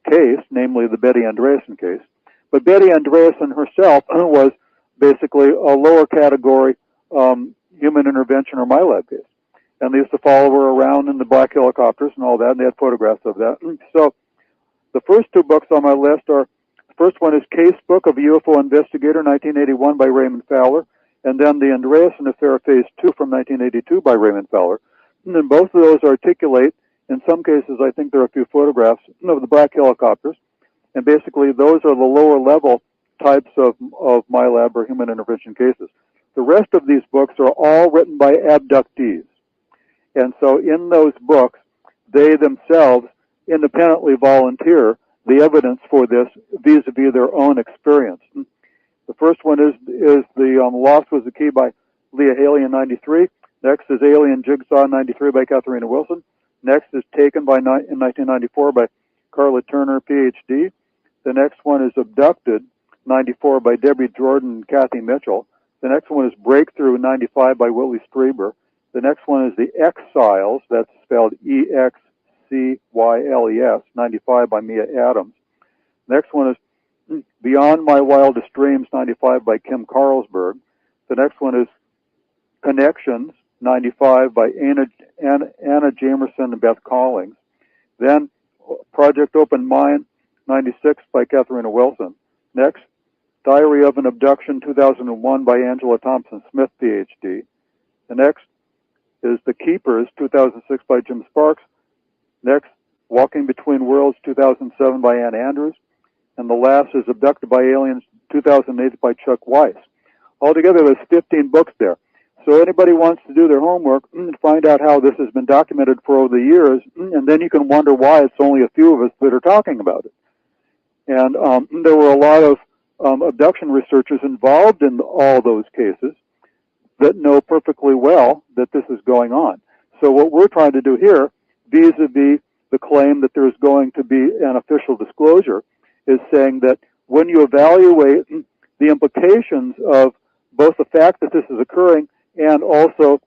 Speaker 4: case, namely the Betty Andreasson case. But Betty Andreasson herself was basically a lower category human intervention or MILAB case. And they used to follow her around in the black helicopters and all that, and they had photographs of that. So the first 2 books on my list are, the first one is Case Book of a UFO Investigator, 1981, by Raymond Fowler, and then the Andreasson Affair Phase 2 from 1982 by Raymond Fowler. And then both of those articulate, in some cases I think there are a few photographs of the black helicopters, and basically those are the lower level types of MILAB or human intervention cases. The rest of these books are all written by abductees. And so in those books, they themselves independently volunteer the evidence for this vis-a-vis their own experience. The first one is the Lost Was the Key by Leah Haley in 93. Next is Alien Jigsaw in 93 by Katharina Wilson. Next is Taken in 1994 by Carla Turner, Ph.D. The next one is Abducted, 94 by Debbie Jordan and Kathy Mitchell. The next one is Breakthrough, 95 by Willie Strieber. The next one is the Exiles, that's spelled Excyles, 95 by Mia Adams. Next one is Beyond My Wildest Dreams, 95 by Kim Carlsberg. The next one is Connections, 95 by Anna Jamerson and Beth Collings. Then Project Open Mind, 96 by Katharina Wilson. Next, Diary of an Abduction, 2001 by Angela Thompson-Smith, PhD. The next is The Keepers, 2006 by Jim Sparks. Next, Walking Between Worlds, 2007 by Ann Andrews. And the last is Abducted by Aliens, 2008 by Chuck Weiss. Altogether, there's 15 books there. So anybody wants to do their homework and find out how this has been documented for over the years, and then you can wonder why it's only a few of us that are talking about it. And there were a lot of abduction researchers involved in all those cases that know perfectly well that this is going on. So what we're trying to do here, vis-a-vis the claim that there's going to be an official disclosure, is saying that when you evaluate the implications of both the fact that this is occurring and also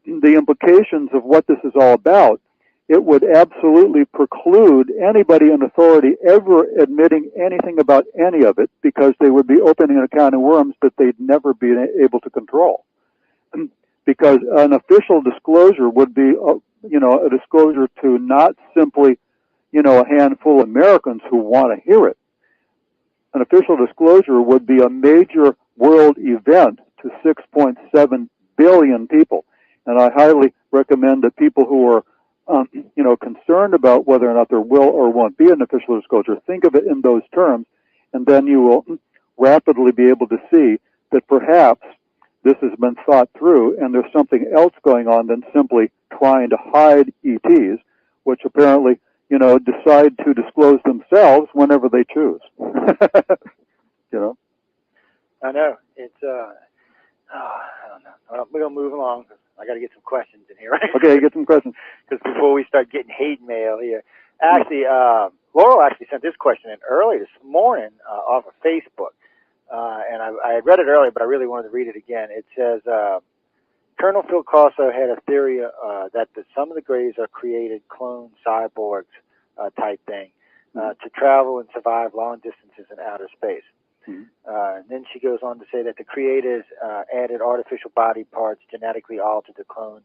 Speaker 4: the implications of what this is all about, it would absolutely preclude anybody in authority ever admitting anything about any of it, because they would be opening a can of worms that they'd never be able to control. Because an official disclosure would be, a disclosure to not simply, a handful of Americans who want to hear it. An official disclosure would be a major world event to 6.7 billion people. And I highly recommend that people who are, concerned about whether or not there will or won't be an official disclosure, think of it in those terms, and then you will rapidly be able to see that perhaps this has been thought through and there's something else going on than simply trying to hide ETs, which apparently, decide to disclose themselves whenever they choose.
Speaker 3: I know. It's, I don't know. Well, we're going to move along. I got to get some questions in here, right?
Speaker 4: Okay, get some questions.
Speaker 3: Because before we start getting hate mail here. Actually, Laurel actually sent this question in early this morning off of Facebook. And I had read it earlier, but I really wanted to read it again. It says, Colonel Phil Corso had a theory that some of the Greys are created clone cyborgs type thing to travel and survive long distances in outer space. And then she goes on to say that the creators added artificial body parts, genetically altered the clones,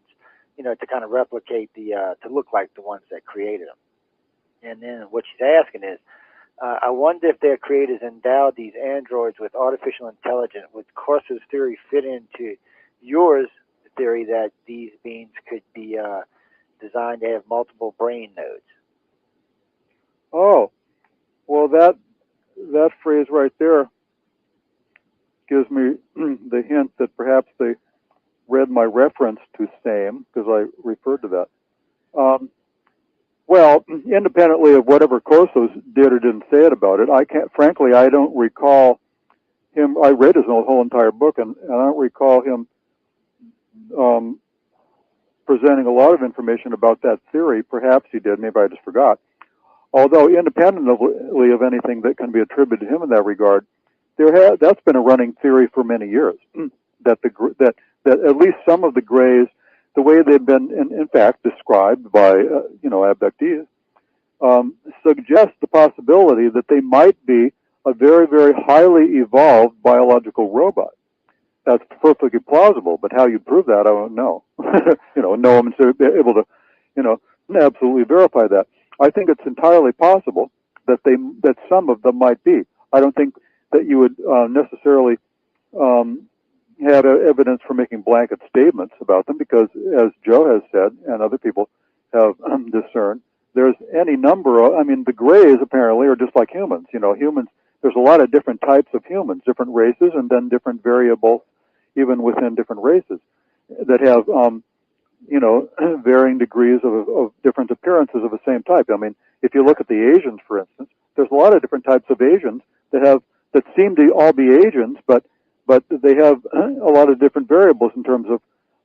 Speaker 3: to kind of replicate to look like the ones that created them. And then what she's asking is, I wonder if their creators endowed these androids with artificial intelligence. Would Corso's theory fit into yours, the theory that these beings could be designed to have multiple brain nodes?
Speaker 4: Oh, well, that phrase right there gives me the hint that perhaps they read my reference to SAME, because I referred to that. Well, independently of whatever Corso did or didn't say it about it, I don't recall him. I read his whole entire book, and I don't recall him presenting a lot of information about that theory. Perhaps he did. Maybe I just forgot. Although independently of anything that can be attributed to him in that regard, that's been a running theory for many years, that at least some of the Greys, the way they've been in fact described by abductees, suggest the possibility that they might be a very, very highly evolved biological robot. That's perfectly plausible, but how you prove that, I don't know. Know them and be able to, absolutely verify that. I think it's entirely possible that some of them might be. I don't think that you would necessarily have evidence for making blanket statements about them, because, as Joe has said and other people have discerned, there's any number of, the Greys apparently are just like humans. Humans, there's a lot of different types of humans, different races, and then different variables even within different races that have, varying degrees of different appearances of the same type. If you look at the Asians, for instance, there's a lot of different types of Asians that seem to all be Asians, but they have a lot of different variables in terms of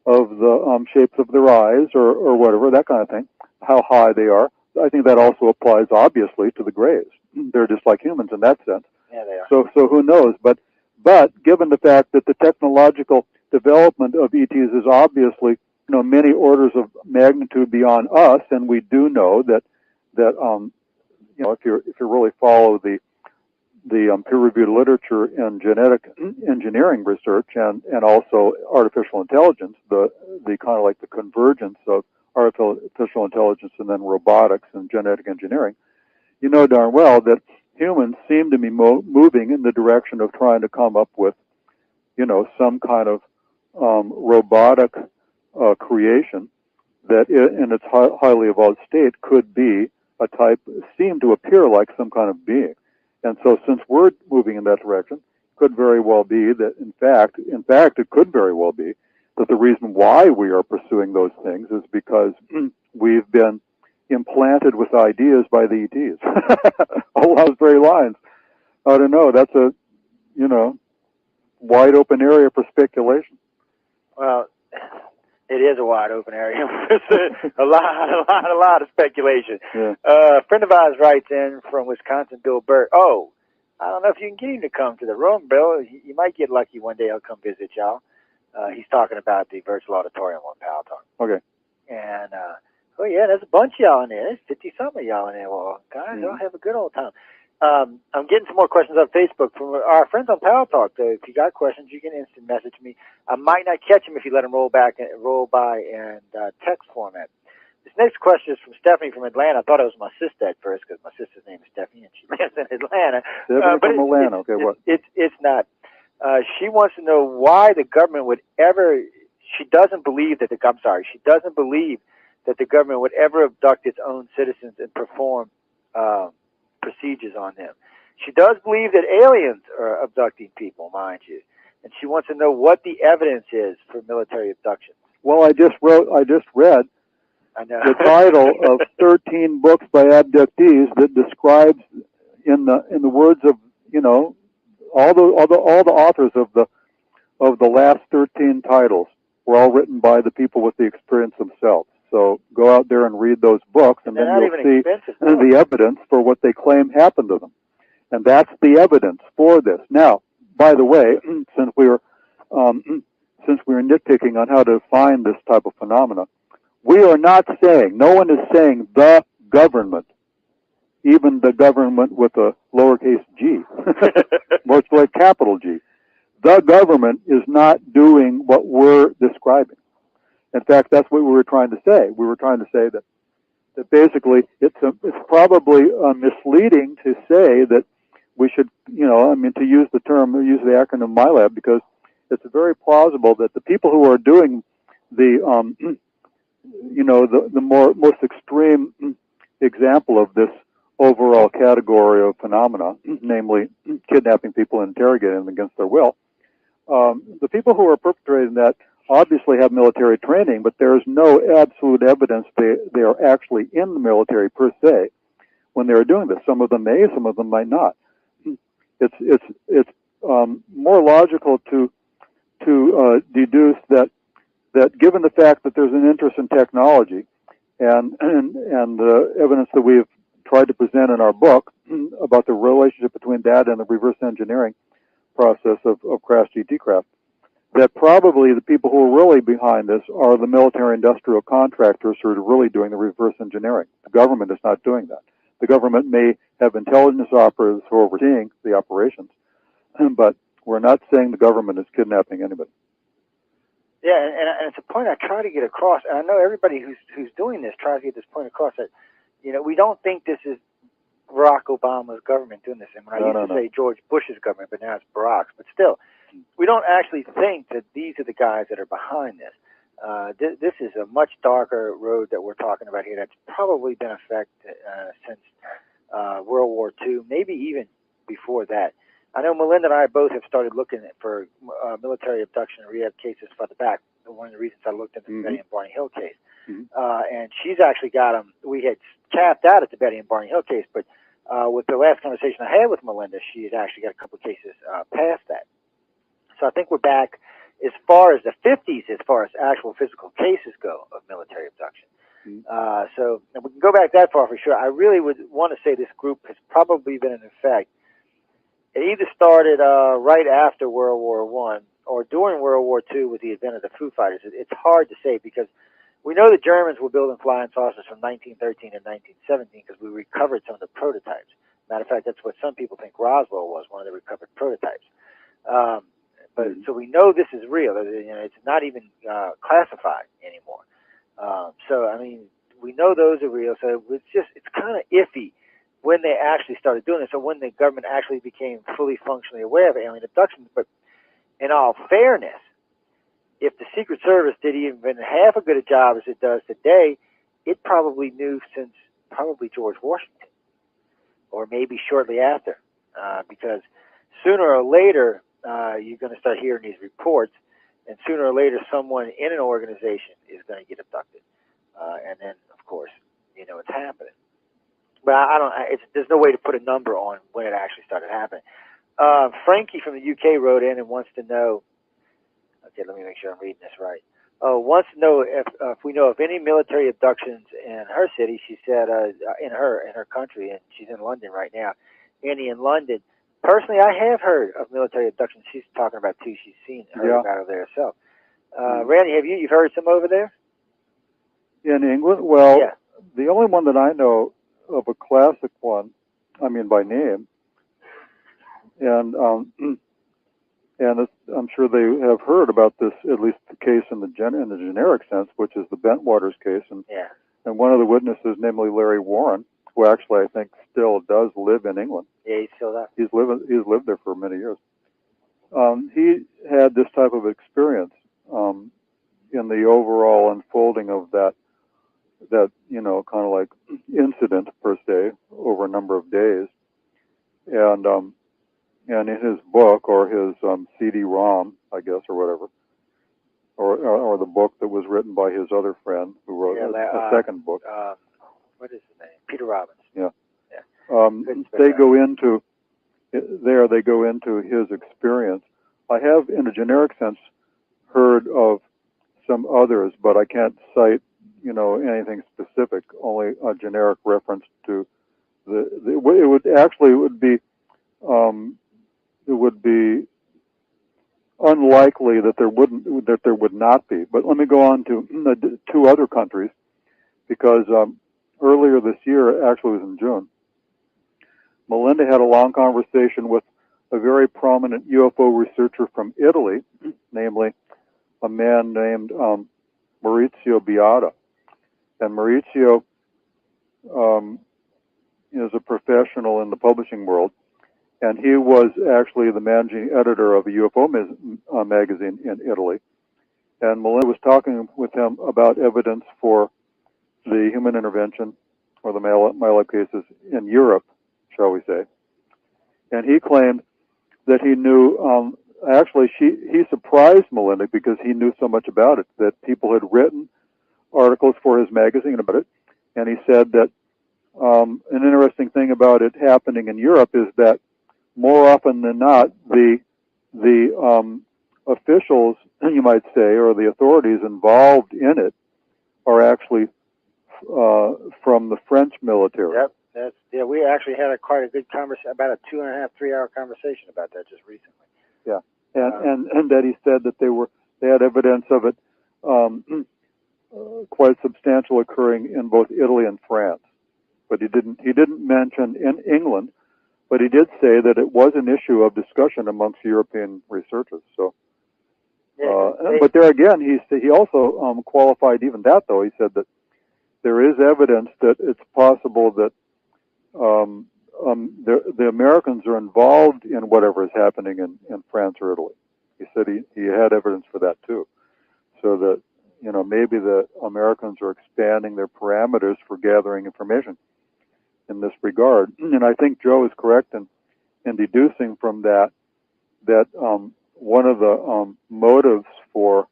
Speaker 4: the shapes of their eyes or whatever, that kind of thing, how high they are. I think that also applies, obviously, to the Greys. They're just like humans in that sense.
Speaker 3: Yeah, they are.
Speaker 4: So who knows? But given the fact that the technological development of ETs is obviously many orders of magnitude beyond us, and we do know that if you really follow the peer-reviewed literature in genetic engineering research and also artificial intelligence, the kind of like the convergence of artificial intelligence and then robotics and genetic engineering, you know darn well that humans seem to be moving in the direction of trying to come up with, some kind of robotic creation that in its highly evolved state could be seem to appear like some kind of being. And so since we're moving in that direction, it could very well be that, in fact, it could very well be that the reason why we are pursuing those things is because we've been implanted with ideas by the ETs. All those very lines. I don't know. That's a, wide open area for speculation.
Speaker 3: Well, it is a wide open area. a lot of speculation.
Speaker 4: Yeah.
Speaker 3: A friend of ours writes in from Wisconsin, Bill Burt. Oh, I don't know if you can get him to come to the room, Bill. You might get lucky one day he'll come visit y'all. He's talking about the virtual auditorium on Pal Talk.
Speaker 4: Okay.
Speaker 3: And, oh yeah, there's a bunch of y'all in there. There's 50-some of y'all in there. Well, guys, y'all have a good old time. I'm getting some more questions on Facebook from our friends on Pal Talk. So if you got questions, you can instant message me. I might not catch them if you let them roll by in text format. This next question is from Stephanie from Atlanta. I thought it was my sister at first because my sister's name is Stephanie and she lives in Atlanta.
Speaker 4: Stephanie from Atlanta. Okay, what?
Speaker 3: It's not. She wants to know why the government would ever. She doesn't believe that She doesn't believe that the government would ever abduct its own citizens and perform procedures on them. She does believe that aliens are abducting people, mind you, and she wants to know what the evidence is for military abductions.
Speaker 4: Well, I just read the title of 13 books by abductees that describes, in the words of all the authors of the last 13 titles were all written by the people with the experience themselves. So go out there and read those books, and then you'll see the evidence for what they claim happened to them. And that's the evidence for this. Now, by the way, since we were nitpicking on how to define this type of phenomena, we are not saying, no one is saying the government, even the government with a lowercase g, much like capital G. The government is not doing what we're describing. In fact, that's what we were trying to say. We were trying to say that basically it's probably misleading to say that we should, to use the acronym MILAB, because it's very plausible that the people who are doing the most extreme example of this overall category of phenomena, namely kidnapping people and interrogating them against their will, the people who are perpetrating that obviously have military training, but there's no absolute evidence they are actually in the military per se when they're doing this. Some of them may, some of them might not. It's more logical to deduce that given the fact that there's an interest in technology and the evidence that we've tried to present in our book about the relationship between that and the reverse engineering process of crash GT craft, that probably the people who are really behind this are the military industrial contractors who are really doing the reverse engineering. The government is not doing that. The government may have intelligence operatives who are overseeing the operations, but we're not saying the government is kidnapping anybody.
Speaker 3: Yeah, and it's a point I try to get across, and I know everybody who's doing this tries to get this point across, that we don't think this is Barack Obama's government doing this. And when I used to say George Bush's government, but now it's Barack's. But still, we don't actually think that these are the guys that are behind this. This is a much darker road that we're talking about here that's probably been in effect since World War II, maybe even before that. I know Melinda and I both have started looking for military abduction and rehab cases for the back. One of the reasons I looked into the Betty and Barney Hill case. And she's actually got them. We had capped out at the Betty and Barney Hill case, but with the last conversation I had with Melinda, she had actually got a couple of cases past that. So I think we're back as far as the 50s, as far as actual physical cases go of military abduction. So we can go back that far for sure. I really would want to say this group has probably been in effect. It either started right after World War I, or during World War II with the advent of the Foo Fighters, it's hard to say because we know the Germans were building flying saucers from 1913 and 1917 because we recovered some of the prototypes. Matter of fact, that's what some people think Roswell was, one of the recovered prototypes. But so we know this is real. It's not even classified anymore. So I mean, we know those are real. So it's kind of iffy when they actually started doing it. So when the government actually became fully functionally aware of alien abductions. But in all fairness, if the Secret Service did even half as good a job as it does today, it probably knew since probably George Washington, or maybe shortly after, because sooner or later you're going to start hearing these reports, and sooner or later someone in an organization is going to get abducted, and then of course it's happening. But there's no way to put a number on when it actually started happening. Frankie from the UK wrote in and wants to know. Okay, let me make sure I'm reading this right. Wants to know if we know of any military abductions in her city. She said in her country, and she's in London right now. Annie in London. Personally, I have heard of military abductions. She's talking about two she's heard about over there herself. Randy, you've heard some over there?
Speaker 4: In England? Well,
Speaker 3: yeah.
Speaker 4: The only one that I know of, a classic one, I mean by name, and I'm sure they have heard about this, at least the case in the generic sense, which is the Bentwaters case, and one of the witnesses, namely Larry Warren, who actually I think still does live in England.
Speaker 3: Yeah, he's still there.
Speaker 4: He's lived there for many years. He had this type of experience in the overall unfolding of that kind of like incident per se over a number of days, and in his book or his CD-ROM, I guess, or whatever, or the book that was written by his other friend who wrote a second book.
Speaker 3: What is his name? Peter Robbins.
Speaker 4: Yeah. They go into his experience. I have, in a generic sense, heard of some others, but I can't cite anything specific. Only a generic reference to it would be unlikely that there would not be. But let me go on to two other countries, because earlier this year, actually it was in June, Melinda had a long conversation with a very prominent UFO researcher from Italy, namely a man named Maurizio Beata. And Maurizio is a professional in the publishing world, and he was actually the managing editor of a UFO magazine in Italy. And Melinda was talking with him about evidence for the human intervention, or the MILAB cases in Europe, shall we say. And he claimed that he knew, he surprised Melinda because he knew so much about it, that people had written articles for his magazine about it. And he said that an interesting thing about it happening in Europe is that more often than not, the officials, you might say, or the authorities involved in it are actually from the French military.
Speaker 3: Yep, we actually had quite a good conversation, about a 2.5, 3-hour conversation about that just recently.
Speaker 4: Yeah, and that he said that they had evidence of it quite substantial occurring in both Italy and France, but he didn't mention in England. But he did say that it was an issue of discussion amongst European researchers. So, but there again, he also qualified even that, though. He said that there is evidence that it's possible that the Americans are involved in whatever is happening in France or Italy. He said he had evidence for that too. So that maybe the Americans are expanding their parameters for gathering information in this regard. And I think Joe is correct in deducing from that one of the motives for,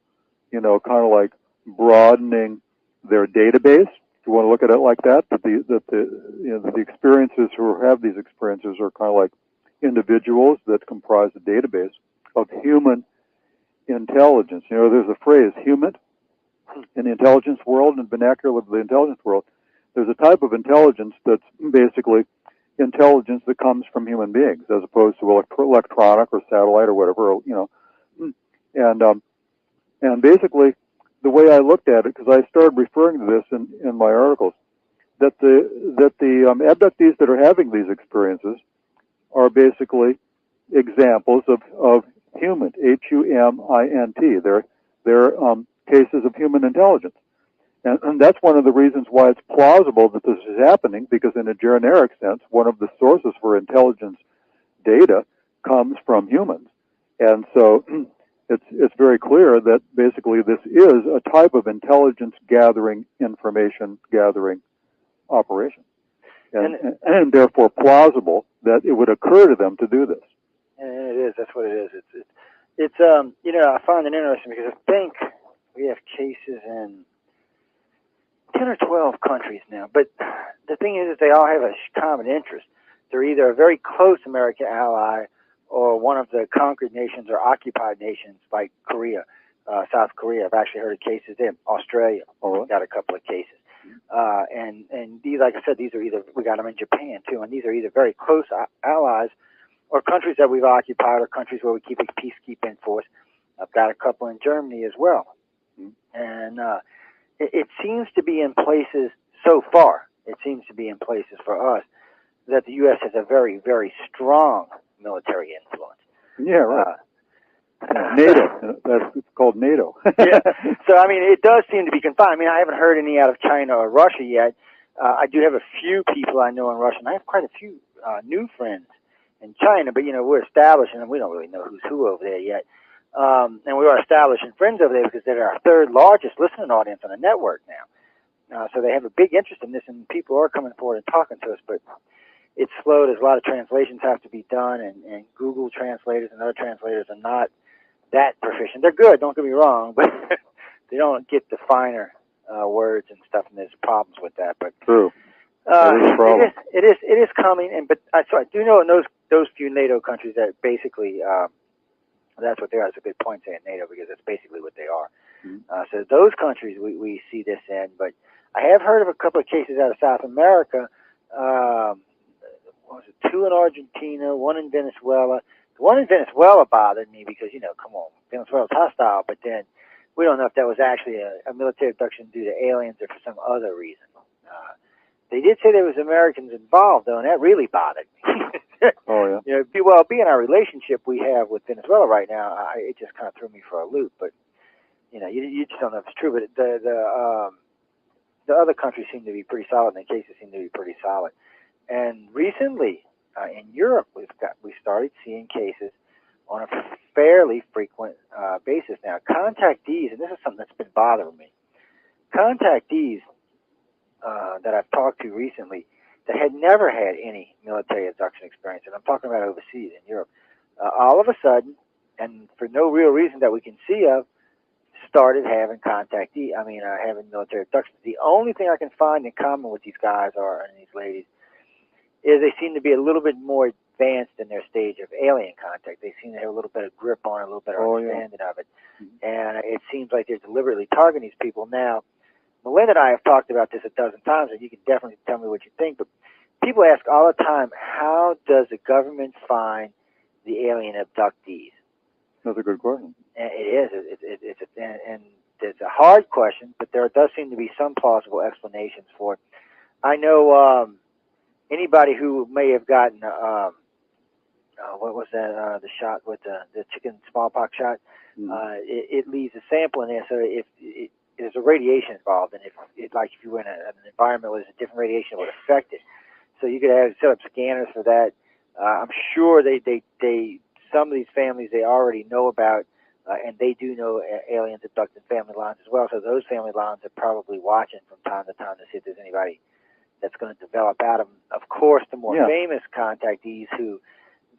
Speaker 4: kind of like broadening their database, if you want to look at it like that, that the experiences who have these experiences are kind of like individuals that comprise a database of human intelligence. There's a phrase, human, in the intelligence world, and vernacular of the intelligence world. There's a type of intelligence that's basically intelligence that comes from human beings, as opposed to electronic or satellite or whatever. And basically, the way I looked at it, because I started referring to this in my articles, that the abductees that are having these experiences are basically examples of human, H-U-M-I-N-T. They're cases of human intelligence. And that's one of the reasons why it's plausible that this is happening, because in a generic sense, one of the sources for intelligence data comes from humans. And so it's very clear that basically this is a type of intelligence gathering, information gathering operation. And therefore plausible that it would occur to them to do this.
Speaker 3: And it is. That's what it is. It's you know, I find it interesting because I think we have cases in 10 or 12 countries now. But the thing is that they all have a common interest. They're either a very close American ally or one of the conquered nations or occupied nations like Korea, South Korea. I've actually heard of cases in Australia. We've got a couple of cases. And these, like I said, these are either, we got them in Japan too, and these are either very close allies or countries that we've occupied or countries where we keep a peacekeeping force. I've got a couple in Germany as well. And it seems to be in places, so far, it seems to be in places for us that the U.S. has a very, very strong military influence.
Speaker 4: Yeah, right. NATO. It's called NATO.
Speaker 3: Yeah. So, I mean, it does seem to be confined. I mean, I haven't heard any out of China or Russia yet. I do have a few people I know in Russia, and I have quite a few new friends in China, but, you know, we're establishing, and we don't really know who's who over there yet. And we are establishing friends over there because they're our third largest listening audience on the network now. So they have a big interest in this, and people are coming forward and talking to us, but it's slow. There's a lot of translations have to be done, and Google translators and other translators are not that proficient. They're good, don't get me wrong, but they don't get the finer words and stuff, and there's problems with that. But
Speaker 4: true, that is a problem.
Speaker 3: It is coming, and so I do know in those few NATO countries that basically that's what they are. That's a good point saying NATO, because that's basically what they are. So those countries we see this in, but I have heard of a couple of cases out of South America. What was it, 2 in Argentina, 1 in Venezuela. The one in Venezuela bothered me because, you know, come on, Venezuela's hostile, but then we don't know if that was actually a military abduction due to aliens or for some other reason. They did say there was Americans involved, though, and that really bothered me.
Speaker 4: Oh, yeah.
Speaker 3: You know, being our relationship we have with Venezuela right now, it just kind of threw me for a loop. But, you know, you just don't know if it's true. But the other countries seem to be pretty solid, and the cases seem to be pretty solid. And recently, in Europe, we started seeing cases on a fairly frequent basis now. Contactees, and this is something that's been bothering me. Contactees that I've talked to recently that had never had any military abduction experience, and I'm talking about overseas in Europe, all of a sudden, and for no real reason that we can see of, started having having military abductions. The only thing I can find in common with these guys and these ladies is they seem to be a little bit more advanced in their stage of alien contact. They seem to have a little better grip on it, a little better understanding of it. And it seems like they're deliberately targeting these people. Now, Melinda and I have talked about this a dozen times, and you can definitely tell me what you think, but people ask all the time, how does the government find the alien abductees?
Speaker 4: That's a good question.
Speaker 3: And it is. And it's a hard question, but there does seem to be some plausible explanations for it. I know anybody who may have gotten, what was that, the shot with the chicken smallpox shot, it leaves a sample in there, so if there's a radiation involved, and if you were in an environment where there's a different radiation, it would affect it. So you could have set up scanners for that. I'm sure they some of these families they already know about, and they do know aliens abducting family lines as well. So those family lines are probably watching from time to time to see if there's anybody that's going to develop out of them. Of course, the more famous contactees who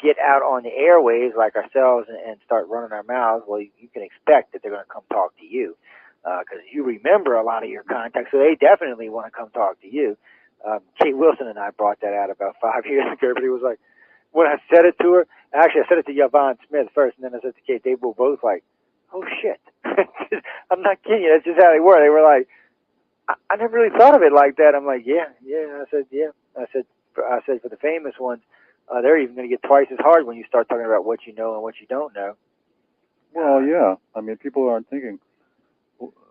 Speaker 3: get out on the airwaves like ourselves and start running our mouths, well, you can expect that they're going to come talk to you because you remember a lot of your contacts, so they definitely want to come talk to you. Kate Wilson and I brought that out about 5 years ago. Everybody was like, when I said it to her, actually I said it to Yvonne Smith first, and then I said to Kate, they were both like, oh shit. I'm not kidding you, that's just how they were. They were like, I never really thought of it like that. I'm like, yeah. I said, yeah. I said for the famous ones, they're even going to get twice as hard when you start talking about what you know and what you don't know.
Speaker 4: Well, yeah. I mean, people aren't thinking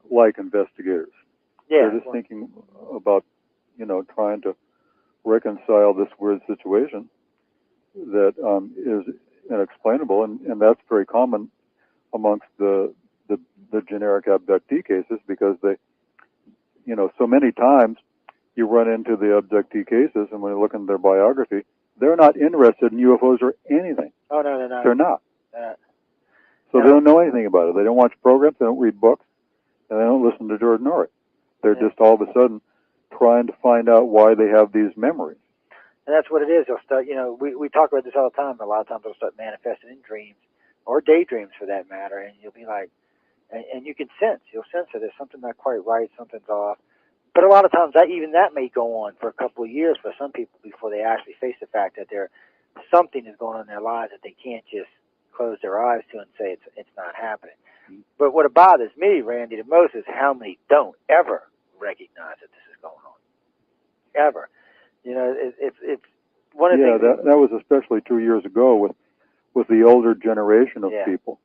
Speaker 4: like investigators.
Speaker 3: Yeah.
Speaker 4: They're just thinking about, trying to reconcile this weird situation that is inexplainable, and that's very common amongst the generic abductee cases, because they, so many times you run into the abductee cases, and when you look in their biography, they're not interested in UFOs or anything.
Speaker 3: Oh, no, they're not.
Speaker 4: They're not. So
Speaker 3: No.
Speaker 4: they don't know anything about it. They don't watch programs, they don't read books, and they don't listen to George Norrie. They're just all of a sudden trying to find out why they have these memories.
Speaker 3: And that's what it is. They'll start, we talk about this all the time. A lot of times they'll start manifesting in dreams, or daydreams for that matter, and you'll be like, and you can you'll sense that there's something not quite right, something's off. But a lot of times that may go on for a couple of years for some people before they actually face the fact that something is going on in their lives that they can't just close their eyes to and say it's not happening. Mm-hmm. But what bothers me, Randy, the most is how many don't ever recognize that this is going on. Ever. It's one of the things.
Speaker 4: Yeah, that was especially 2 years ago with the older generation of people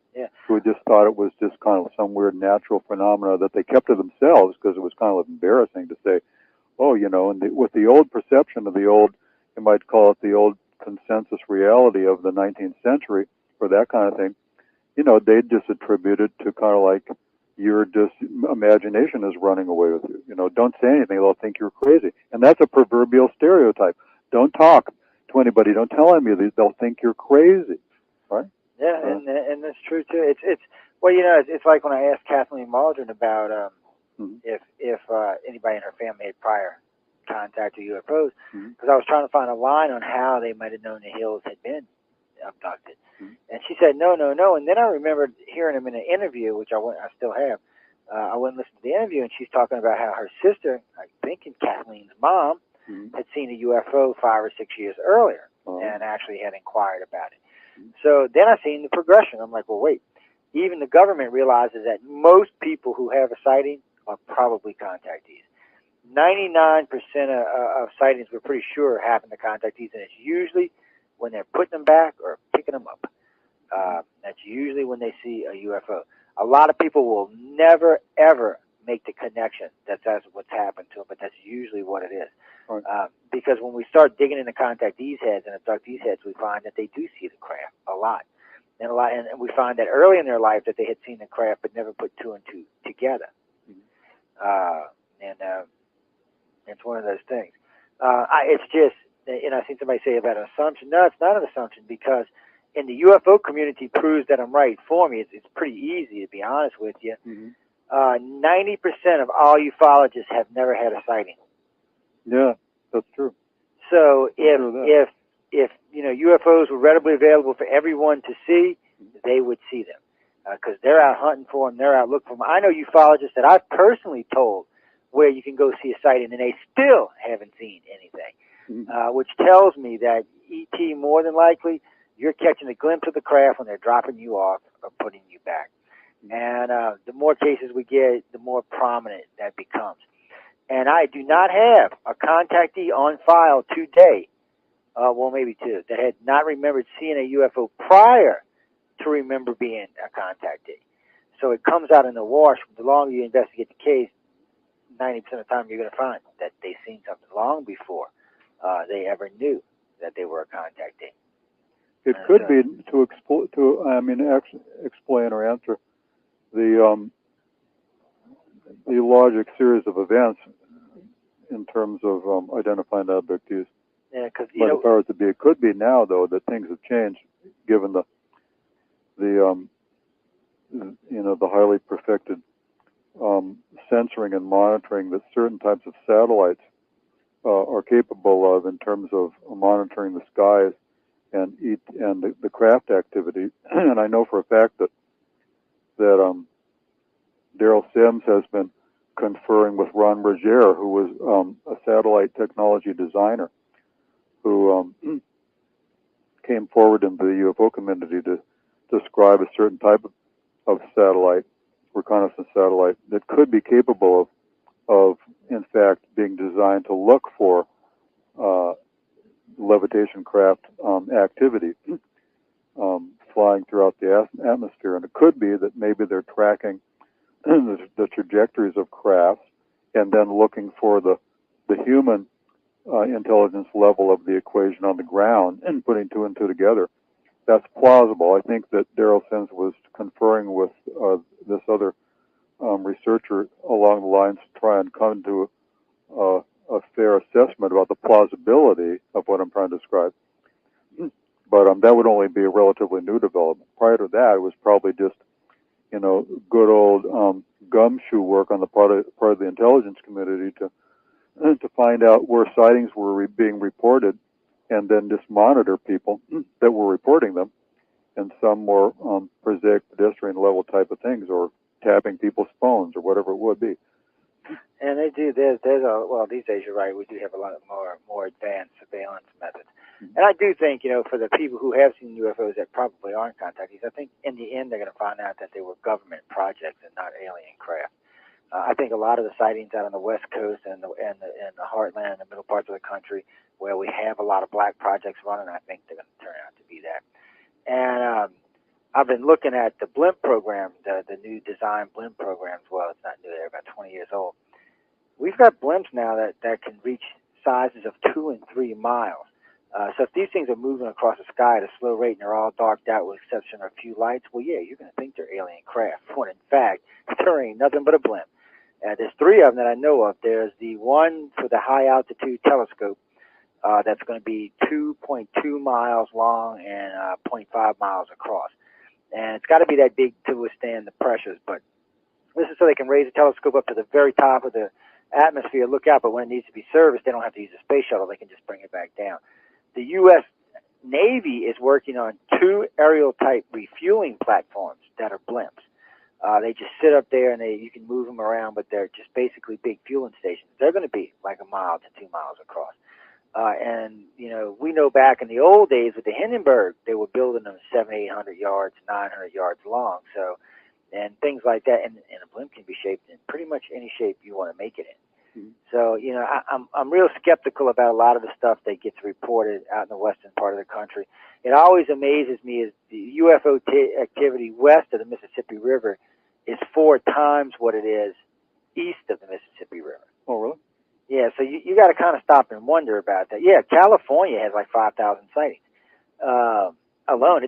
Speaker 4: who just thought it was just kind of some weird natural phenomena that they kept to themselves, because it was kind of embarrassing to say, and with the old perception of the old, you might call it the old consensus reality of the 19th century, or that kind of thing, they just attribute it to kind of like your imagination is running away with you. Don't say anything, they'll think you're crazy. And that's a proverbial stereotype. Don't talk to anybody, don't tell anybody, they'll think you're crazy, right?
Speaker 3: Yeah, and that's true too. It's like when I asked Kathleen Maldron about if anybody in her family had prior contact with UFOs, because I was trying to find a line on how they might have known the Hills had been abducted. And she said, no. And then I remembered hearing him in an interview, which I still have. I went and listened to the interview, and she's talking about how her sister, I think Kathleen's mom, had seen a UFO 5 or 6 years earlier and actually had inquired about it. So then I seen the progression. I'm like, well, wait. Even the government realizes that most people who have a sighting are probably contactees. 99% of sightings, we're pretty sure, happen to contactees, and it's usually when they're putting them back or picking them up. That's usually when they see a UFO. A lot of people will never, ever make the connection that that's what's happened to them, but that's usually what it is. Right. Because when we start digging into contactees' heads and abductees' heads, we find that they do see the craft a lot. And we find that early in their life that they had seen the craft but never put two and two together. It's one of those things. It's just, I've seen somebody say about an assumption. No, it's not an assumption, because in the UFO community proves that I'm right for me. It's pretty easy, to be honest with you. 90% of all ufologists have never had a sighting.
Speaker 4: Yeah, that's true.
Speaker 3: So if UFOs were readily available for everyone to see, they would see them, because they're out hunting for them, they're out looking for them. I know ufologists that I've personally told where you can go see a sighting and they still haven't seen anything, which tells me that ET, more than likely, you're catching a glimpse of the craft when they're dropping you off or putting you back. And the more cases we get, the more prominent that becomes. And I do not have a contactee on file today, well, maybe two, that had not remembered seeing a UFO prior to remember being a contactee. So it comes out in the wash. The longer you investigate the case, 90% of the time you're going to find that they've seen something long before they ever knew that they were a contactee.
Speaker 4: It could be to explain or answer the logic series of events in terms of identifying abductees.
Speaker 3: Yeah, because
Speaker 4: but as far as it could be now, though, that things have changed, given the highly perfected censoring and monitoring that certain types of satellites are capable of in terms of monitoring the skies and the craft activity. And I know for a fact that Daryl Sims has been conferring with Ron Berger, who was a satellite technology designer, who came forward into the UFO community to describe a certain type of satellite, reconnaissance satellite, that could be capable of in fact being designed to look for levitation craft activity flying throughout the atmosphere. And it could be that maybe they're tracking the trajectories of crafts and then looking for the human intelligence level of the equation on the ground and putting two and two together. That's plausible. I think that Daryl Sims was conferring with this other researcher along the lines to try and come to a fair assessment about the plausibility of what I'm trying to describe. But that would only be a relatively new development. Prior to that, it was probably just, good old gumshoe work on the part of the intelligence community to find out where sightings were being reported, and then just monitor people that were reporting them, and some more prosaic pedestrian level type of things, or tapping people's phones or whatever it would be.
Speaker 3: And they do. Well, these days you're right. We do have a lot more advanced surveillance methods. And I do think, for the people who have seen UFOs that probably aren't contactees, I think in the end they're going to find out that they were government projects and not alien craft. I think a lot of the sightings out on the West Coast and the heartland, the middle parts of the country, where we have a lot of black projects running, I think they're going to turn out to be that. And I've been looking at the blimp program, the new design blimp programs. Well, it's not new; they're about 20 years old. We've got blimps now that can reach sizes of 2 and 3 miles. So if these things are moving across the sky at a slow rate and they're all darked out with the exception of a few lights, well, yeah, you're going to think they're alien craft, when in fact, there ain't nothing but a blimp. There's 3 of them that I know of. There's the one for the high-altitude telescope that's going to be 2.2 miles long and 0.5 miles across. And it's got to be that big to withstand the pressures, but this is so they can raise the telescope up to the very top of the atmosphere, look out, but when it needs to be serviced, they don't have to use a space shuttle. They can just bring it back down. The U.S. Navy is working on 2 aerial-type refueling platforms that are blimps. They just sit up there, and you can move them around, but they're just basically big fueling stations. They're going to be like 1 mile to 2 miles across. And we know back in the old days with the Hindenburg, they were building them 700, 800 yards, 900 yards long. So, and things like that. And a blimp can be shaped in pretty much any shape you want to make it in. So, I'm real skeptical about a lot of the stuff that gets reported out in the western part of the country. It always amazes me is the UFO activity west of the Mississippi River is 4 times what it is east of the Mississippi River.
Speaker 4: Oh, really?
Speaker 3: Yeah, so you got to kind of stop and wonder about that. Yeah, California has like 5,000 sightings alone.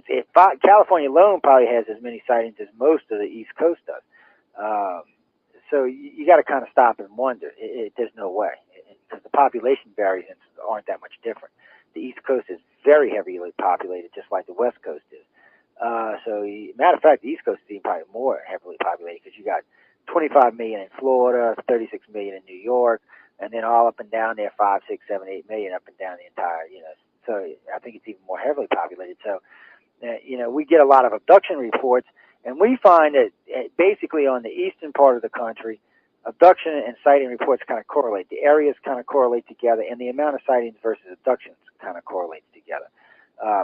Speaker 3: California alone probably has as many sightings as most of the East Coast does. So you got to kind of stop and wonder. There's no way, because the population variants aren't that much different. The East Coast is very heavily populated, just like the West Coast is. Matter of fact, the East Coast is even probably more heavily populated, because you got 25 million in Florida, 36 million in New York, and then all up and down there, 5, 6, 7, 8 million up and down the entire, So I think it's even more heavily populated. So, we get a lot of abduction reports. And we find that basically on the eastern part of the country, abduction and sighting reports kind of correlate. The areas kind of correlate together, and the amount of sightings versus abductions kind of correlates together.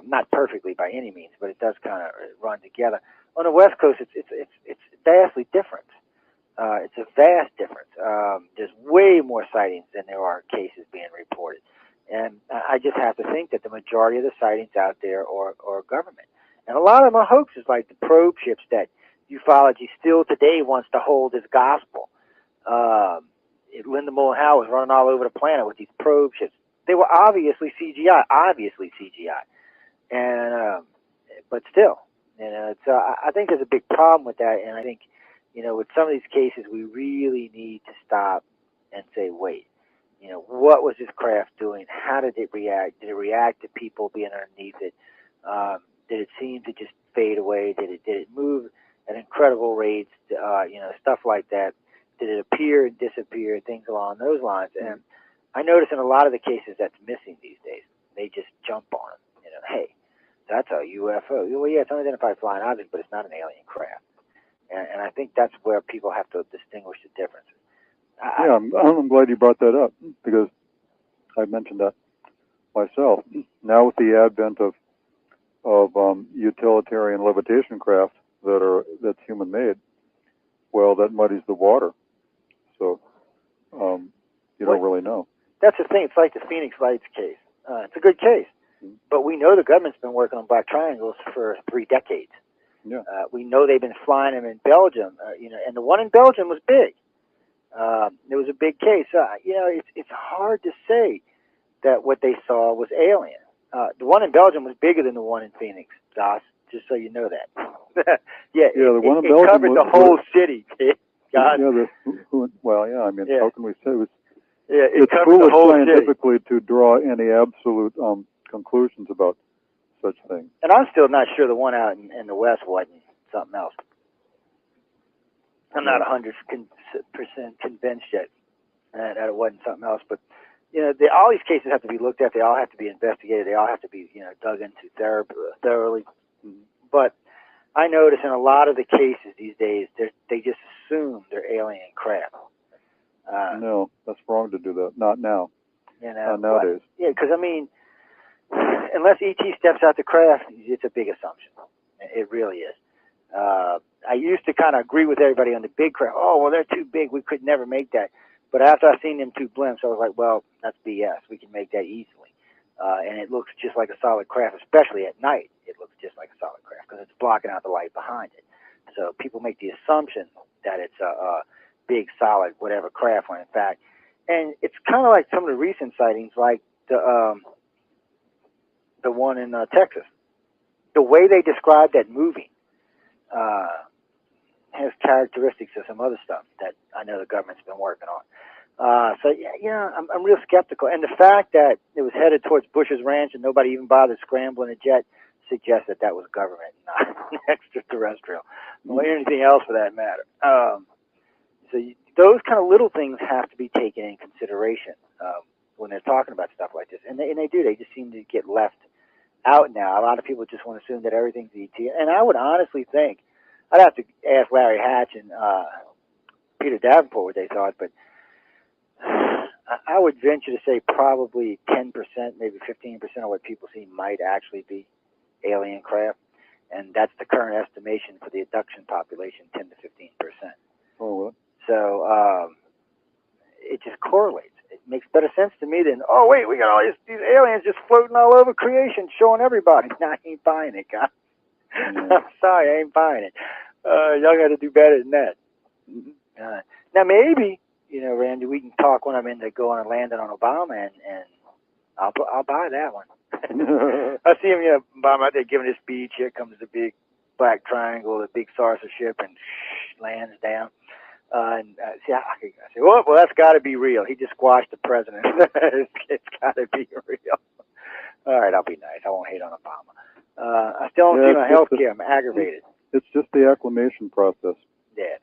Speaker 3: Not perfectly by any means, but it does kind of run together. On the West Coast, it's vastly different. It's a vast difference. There's way more sightings than there are cases being reported. And I just have to think that the majority of the sightings out there are government. And a lot of them are hoaxes, like the probe ships that ufology still today wants to hold as gospel. Linda Moulin Howe was running all over the planet with these probe ships. They were obviously CGI, and but still, I think there's a big problem with that. And I think, with some of these cases, we really need to stop and say, wait, what was this craft doing? How did it react? Did it react to people being underneath it? Did it seem to just fade away? Did it move at incredible rates? Stuff like that. Did it appear and disappear? Things along those lines. And I notice in a lot of the cases that's missing these days. They just jump on them. Hey, that's a UFO. Well, yeah, it's unidentified flying object, but it's not an alien craft. And I think that's where people have to distinguish the differences.
Speaker 4: I'm glad you brought that up, because I mentioned that myself. Now with the advent of utilitarian levitation craft that's human made, well, that muddies the water. So you don't really know.
Speaker 3: That's the thing. It's like the Phoenix Lights case. It's a good case. But we know the government's been working on black triangles for 3 decades.
Speaker 4: Yeah.
Speaker 3: We know they've been flying them in Belgium, and the one in Belgium was big. It was a big case. It's hard to say that what they saw was alien. The one in Belgium was bigger than the one in Phoenix, Doss, just so you know that.
Speaker 4: The one in Belgium
Speaker 3: it covered the whole city. God.
Speaker 4: How can we say it was?
Speaker 3: Yeah,
Speaker 4: it's
Speaker 3: covered the
Speaker 4: foolish
Speaker 3: whole
Speaker 4: scientifically to draw any absolute conclusions about such things.
Speaker 3: And I'm still not sure the one out in the West wasn't something else. I'm not 100% convinced yet that it wasn't something else. But all these cases have to be looked at. They all have to be investigated. They all have to be dug into thoroughly. But I notice in a lot of the cases these days, they just assume they're alien craft.
Speaker 4: No, that's wrong to do that. Not now. Not nowadays.
Speaker 3: Because unless ET steps out the craft, it's a big assumption. It really is. I used to kind of agree with everybody on the big craft. Oh, well, they're too big. We could never make that. But after I seen them 2 blimps, I was like, well, that's BS. We can make that easily. And it looks just like a solid craft, especially at night. It looks just like a solid craft because it's blocking out the light behind it. So people make the assumption that it's a big, solid, whatever craft, when in fact. And it's kind of like some of the recent sightings, like the one in Texas. The way they describe that moving has characteristics of some other stuff that I know the government's been working on. I'm real skeptical. And the fact that it was headed towards Bush's ranch and nobody even bothered scrambling a jet suggests that was government, not extraterrestrial, or anything else for that matter. Those kind of little things have to be taken in consideration when they're talking about stuff like this. And they do. They just seem to get left out now. A lot of people just want to assume that everything's ET. And I would honestly think, I'd have to ask Larry Hatch and Peter Davenport what they thought, but I would venture to say probably 10%, maybe 15% of what people see might actually be alien craft. And that's the current estimation for the abduction population, 10 to 15%.
Speaker 4: Oh, well.
Speaker 3: So it just correlates. It makes better sense to me than, oh, wait, we got all these aliens just floating all over creation, showing everybody. No, I ain't buying it, guys. I'm sorry, I ain't buying it. Y'all got to do better than that. Now, maybe, Randy, we can talk when I'm in to go on a landing on Obama, and I'll buy that one. I see him, Obama out there giving his speech. Here comes the big black triangle, the big saucer ship, and lands down. I say, well, that's got to be real. He just squashed the president. It's got to be real. All right, I'll be nice. I won't hate on Obama. I still don't see my health care. I'm aggravated.
Speaker 4: It's just the acclimation process.
Speaker 3: Yeah,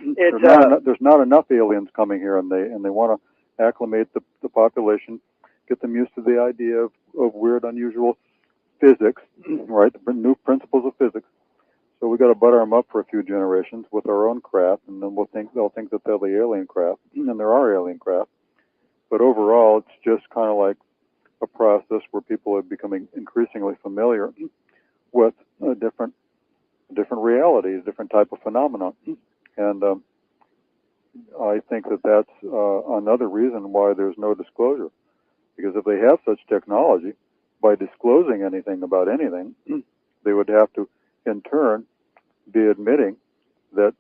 Speaker 3: it is.
Speaker 4: There's not enough aliens coming here, and they want to acclimate the population, get them used to the idea of weird, unusual physics, right? The new principles of physics. So we got to butter them up for a few generations with our own craft, and then they'll think that they're the alien craft, and there are alien craft. But overall, it's just kind of like a process where people are becoming increasingly familiar with different realities, different type of phenomena, and I think that's another reason why there's no disclosure, because if they have such technology, by disclosing anything about anything, they would have to in turn be admitting that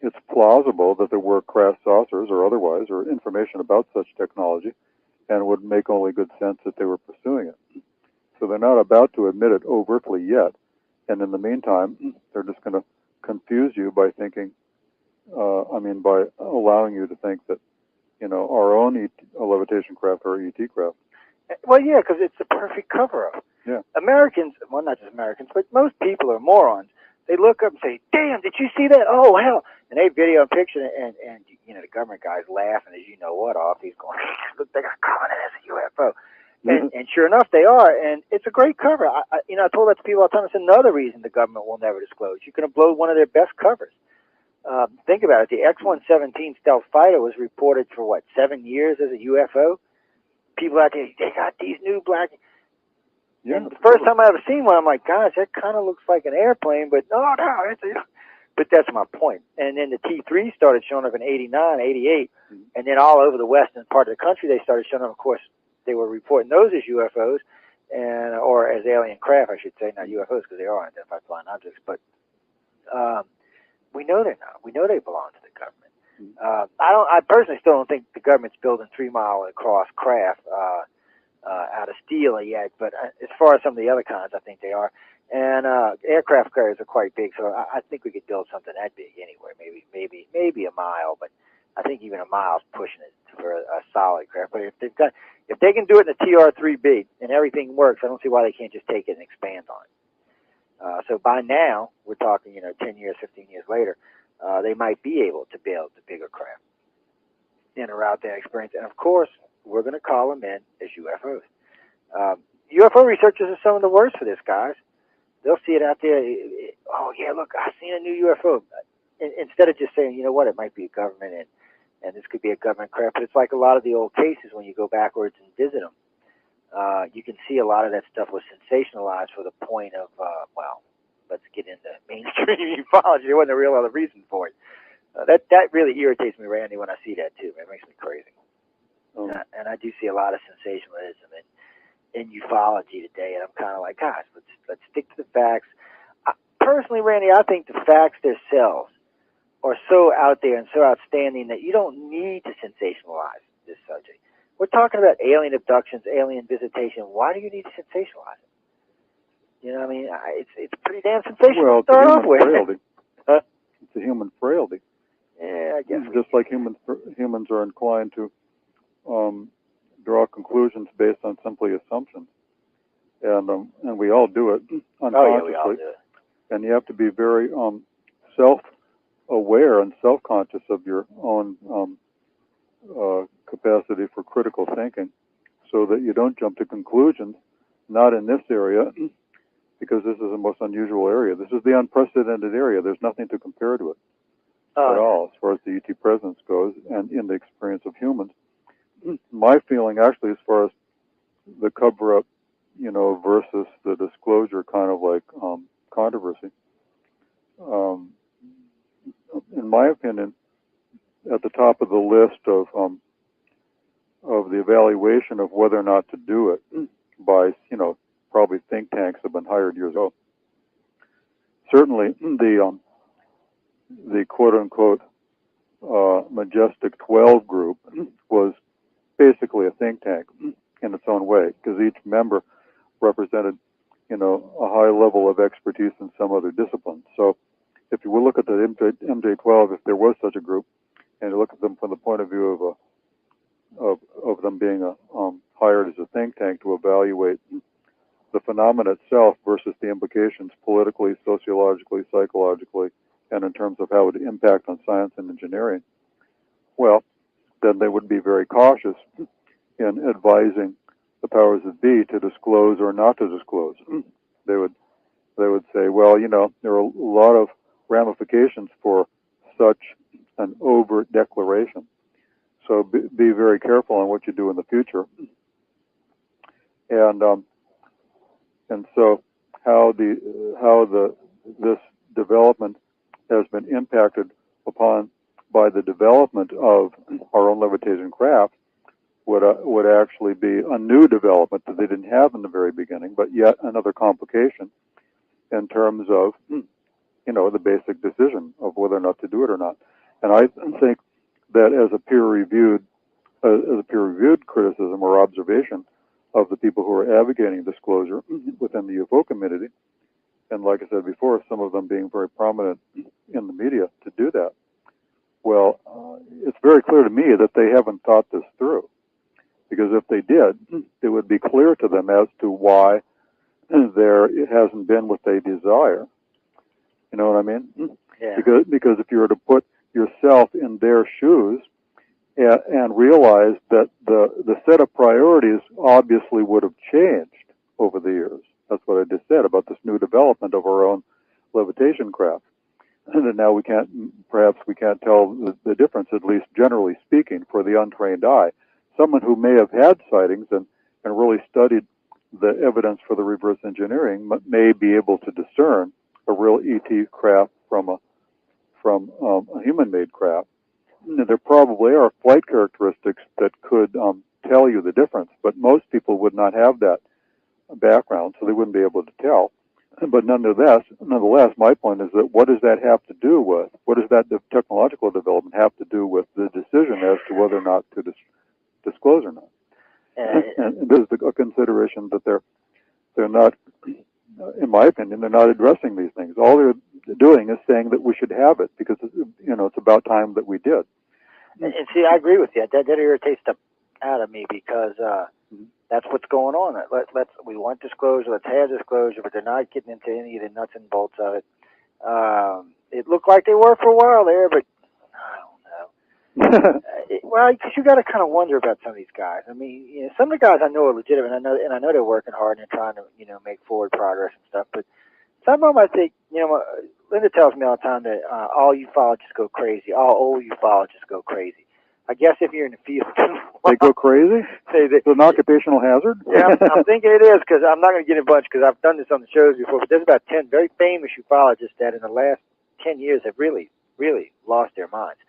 Speaker 4: it's plausible that there were craft saucers or otherwise, or information about such technology, and it would make only good sense that they were pursuing it. So they're not about to admit it overtly yet, and in the meantime, they're just going to confuse you by thinking, by allowing you to think that, our own levitation craft or ET craft.
Speaker 3: Well, yeah, because it's the perfect cover-up.
Speaker 4: Yeah.
Speaker 3: Americans, well, not just Americans, but most people are morons. They look up and say, damn, did you see that? Oh, hell. And they video and picture it, and the government guy's laughing as off. He's going, look, they got calling it as a UFO. And sure enough, they are. And it's a great cover. I told that to people all the time. It's another reason the government will never disclose. You're going to blow one of their best covers. Think about it. The X-117 stealth fighter was reported for, 7 years as a UFO? People out there, they got these new black... Yeah, and the first time I ever seen one, I'm like, gosh, that kind of looks like an airplane, but no, but that's my point. And then the T-3 started showing up in 89, 88, and then all over the western part of the country, they started showing up. Of course, they were reporting those as UFOs, and or as alien craft, I should say, not UFOs because they are unidentified flying objects, but we know they're not. We know they belong to the government. I personally still don't think the government's building 3-mile across craft out of steel yet, but as far as some of the other kinds, I think they are. And aircraft carriers are quite big, so I think we could build something that big anyway. Maybe a mile, but I think even a mile's pushing it for a solid craft. But if they can do it in a TR-3B and everything works, I don't see why they can't just take it and expand on it. So by now, we're talking 10 years, 15 years later, they might be able to build the bigger craft and route that experience. And of course, we're going to call them in as UFOs. UFO researchers are some of the worst for this, guys. They'll see it out there. Oh, yeah, look, I seen a new UFO. Instead of just saying, you know what, it might be a government and this could be a government craft. But it's like a lot of the old cases when you go backwards and visit them. You can see a lot of that stuff was sensationalized for the point of, well, let's get into mainstream ufology. There wasn't a real other reason for it. That really irritates me, Randy, when I see that, too. It makes me crazy. And I do see a lot of sensationalism in ufology today, and I'm kind of like, gosh, let's stick to the facts. Personally, Randy, I think the facts themselves are so out there and so outstanding that you don't need to sensationalize this subject. We're talking about alien abductions, alien visitation. Why do you need to sensationalize it? You know what I mean? It's pretty damn sensational to start off with. Huh?
Speaker 4: It's a human frailty.
Speaker 3: Yeah, I guess.
Speaker 4: Just like humans are inclined to draw conclusions based on simply assumptions, and we all do it unconsciously.
Speaker 3: Oh yeah, we all do it.
Speaker 4: And you have to be very self-aware and self-conscious of your own capacity for critical thinking, so that you don't jump to conclusions. Not in this area, because this is the most unusual area. This is the unprecedented area. There's nothing to compare to it at all, as far as the ET presence goes, and in the experience of humans. My feeling, actually, as far as the cover-up, versus the disclosure kind of like controversy, in my opinion, at the top of the list of the evaluation of whether or not to do it by, probably think tanks have been hired years ago. Certainly, the quote-unquote Majestic 12 group was basically a think tank in its own way, because each member represented, a high level of expertise in some other discipline. So if you will look at the MJ12, if there was such a group, and you look at them from the point of view of them being hired as a think tank to evaluate the phenomena itself versus the implications politically, sociologically, psychologically, and in terms of how it would impact on science and engineering, well, then they would be very cautious in advising the powers that be to disclose or not to disclose. They would say, well, there are a lot of ramifications for such an overt declaration. So be very careful on what you do in the future. And so how this development has been impacted upon by the development of our own levitation craft would actually be a new development that they didn't have in the very beginning, but yet another complication in terms of the basic decision of whether or not to do it or not. And I think that as a peer-reviewed criticism or observation of the people who are advocating disclosure within the UFO community, and like I said before, some of them being very prominent in the media to do that, well, it's very clear to me that they haven't thought this through. Because if they did, it would be clear to them as to why it hasn't been what they desire. You know what I mean?
Speaker 3: Yeah.
Speaker 4: Because if you were to put yourself in their shoes and realize that the set of priorities obviously would have changed over the years. That's what I just said about this new development of our own levitation craft. And now perhaps we can't tell the difference, at least generally speaking, for the untrained eye. Someone who may have had sightings and really studied the evidence for the reverse engineering may be able to discern a real ET craft from a human-made craft. And there probably are flight characteristics that could tell you the difference, but most people would not have that background, so they wouldn't be able to tell. But nonetheless, my point is that what does that have to do with? What does that technological development have to do with the decision as to whether or not to disclose or not? And this is a consideration that they're not, in my opinion, they're not addressing these things. All they're doing is saying that we should have it because it's about time that we did.
Speaker 3: And see, I agree with you. That irritates the out of me because that's what's going on. We want disclosure. Let's have disclosure, but they're not getting into any of the nuts and bolts of it. It looked like they were for a while there, but I don't know. Well, because you got to kind of wonder about some of these guys. I mean, some of the guys I know are legitimate, and I know they're working hard and they're trying to, make forward progress and stuff. But some of them, I think, Linda tells me all the time that all ufologists go crazy. All old ufologists go crazy. I guess if you're in the field,
Speaker 4: they go crazy. It's an occupational hazard.
Speaker 3: Yeah, I'm thinking it is because I'm not going to get in a bunch because I've done this on the shows before. But there's about 10 very famous ufologists that in the last 10 years have really, really lost their minds.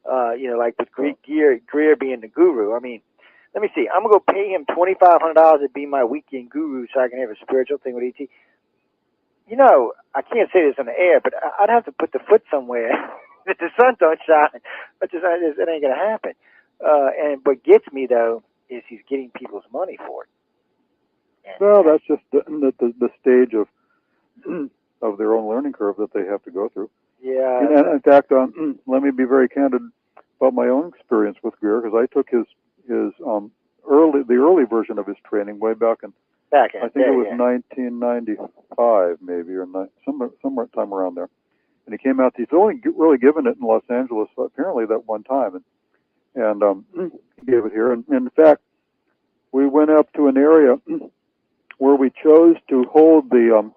Speaker 3: Like with Greer being the guru. I mean, let me see. I'm going to go pay him $2,500 to be my weekend guru so I can have a spiritual thing with E.T. I can't say this on the air, but I'd have to put the foot somewhere that the sun don't shine. But it ain't going to happen. And what gets me, though, is he's getting people's money for it. And
Speaker 4: well, that's just the stage of their own learning curve that they have to go through.
Speaker 3: Yeah.
Speaker 4: And in fact, let me be very candid about my own experience with Greer, because I took the early version of his training way back in I think it was 1995 maybe, or somewhere time around there. And he came out. He's only really given it in Los Angeles apparently that one time, and he gave it here. And in fact, we went up to an area where we chose to hold the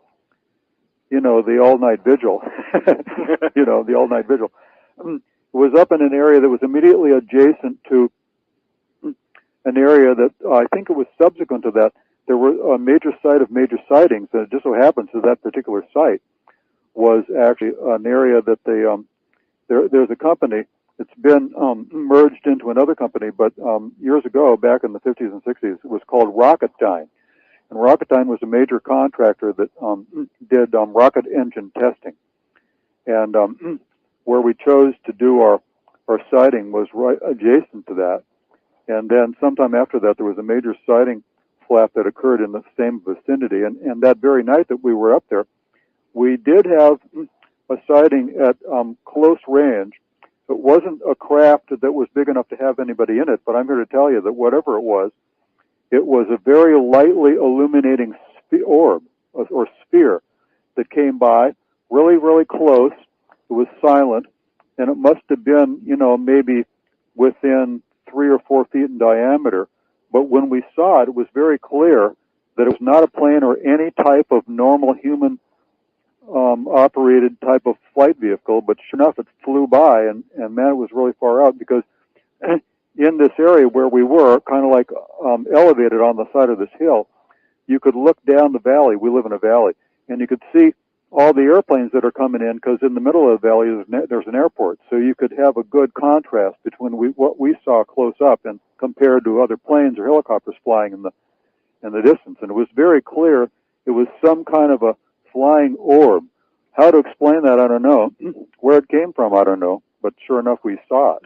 Speaker 4: the all-night vigil. The all-night vigil. It was up in an area that was immediately adjacent to an area that I think it was subsequent to that. There were a major site of major sightings, and it just so happens that that particular site was actually an area that there's a company. It's been merged into another company, but years ago, back in the 50s and 60s, it was called Rocketdyne. And Rocketdyne was a major contractor that did rocket engine testing. And where we chose to do our sighting was right adjacent to that. And then sometime after that, there was a major sighting flap that occurred in the same vicinity. And that very night that we were up there, we did have a sighting at close range. It wasn't a craft that was big enough to have anybody in it, but I'm here to tell you that whatever it was a very lightly illuminating orb or sphere that came by really, really close. It was silent, and it must have been, maybe within 3 or 4 feet in diameter. But when we saw it, it was very clear that it was not a plane or any type of normal human operated type of flight vehicle, but sure enough, it flew by, and man, it was really far out, because in this area where we were, kind of like elevated on the side of this hill, you could look down the valley. We live in a valley, and you could see all the airplanes that are coming in, because in the middle of the valley there's an airport, so you could have a good contrast between what we saw close up and compared to other planes or helicopters flying in the distance. And it was very clear it was some kind of a flying orb. How to explain that, I don't know. Where it came from, I don't know. But sure enough, we saw it.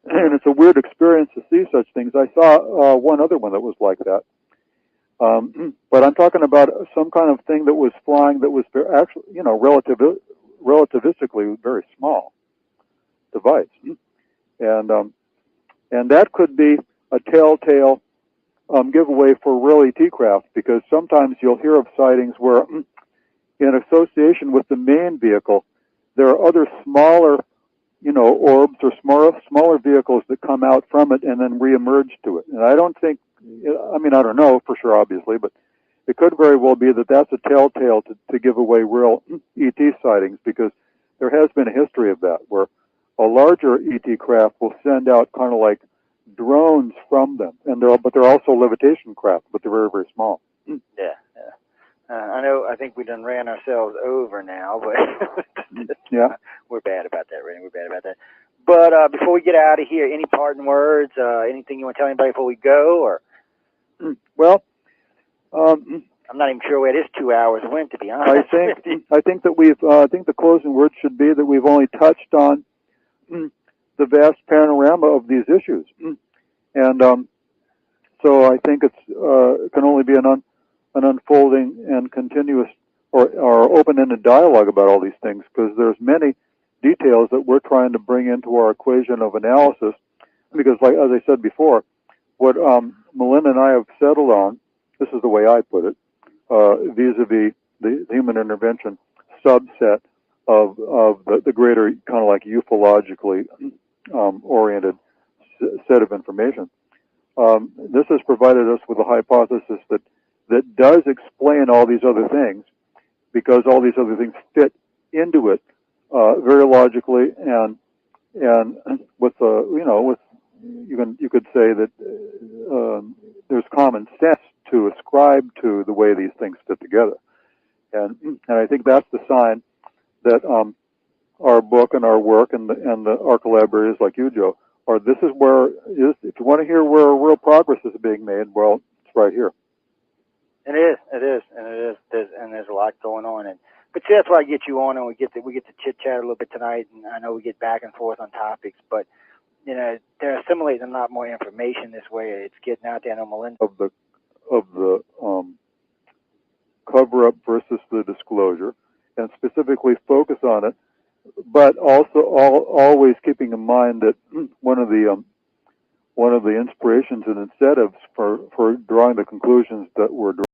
Speaker 4: And it's a weird experience to see such things. I saw one other one that was like that. But I'm talking about some kind of thing that was flying that was actually, relativistically very small device. And that could be a telltale giveaway for real ET craft, because sometimes you'll hear of sightings where, in association with the main vehicle, there are other smaller, orbs or smaller vehicles that come out from it and then reemerge to it. And I don't think, I don't know for sure, obviously, but it could very well be that that's a telltale to give away real ET sightings, because there has been a history of that, where a larger ET craft will send out kind of like drones from them, but they're also levitation craft, but they're very, very small.
Speaker 3: Yeah. I think we done ran ourselves over now, but
Speaker 4: yeah,
Speaker 3: we're bad about that, Randy. We're bad about that. But before we get out of here, any parting words? Anything you want to tell anybody before we go? Or
Speaker 4: well,
Speaker 3: I'm not even sure where this 2 hours went, to be honest.
Speaker 4: I think that I think the closing words should be that we've only touched on the vast panorama of these issues, and so I think it can only be an unfolding and continuous or open-ended dialogue about all these things, because there's many details that we're trying to bring into our equation of analysis. Because, like as I said before, what Melinda and I have settled on, this is the way I put it, vis-a-vis the human intervention subset of the greater kind of like ufologically oriented set of information. This has provided us with a hypothesis that does explain all these other things, because all these other things fit into it very logically, and with you could say that there's common sense to ascribe to the way these things fit together, and I think that's the sign that our book and our work and our collaborators like you, Joe, are. This is where if you want to hear where real progress is being made, well, it's right here.
Speaker 3: It is, and there's a lot going on, but see, that's why I get you on, and we get to chit chat a little bit tonight, and I know we get back and forth on topics, but they're assimilating a lot more information this way. It's getting out there. I know Melinda
Speaker 4: of the cover up versus the disclosure, and specifically focus on it, but also always keeping in mind that one of the inspirations and incentives for drawing the conclusions that we're drawing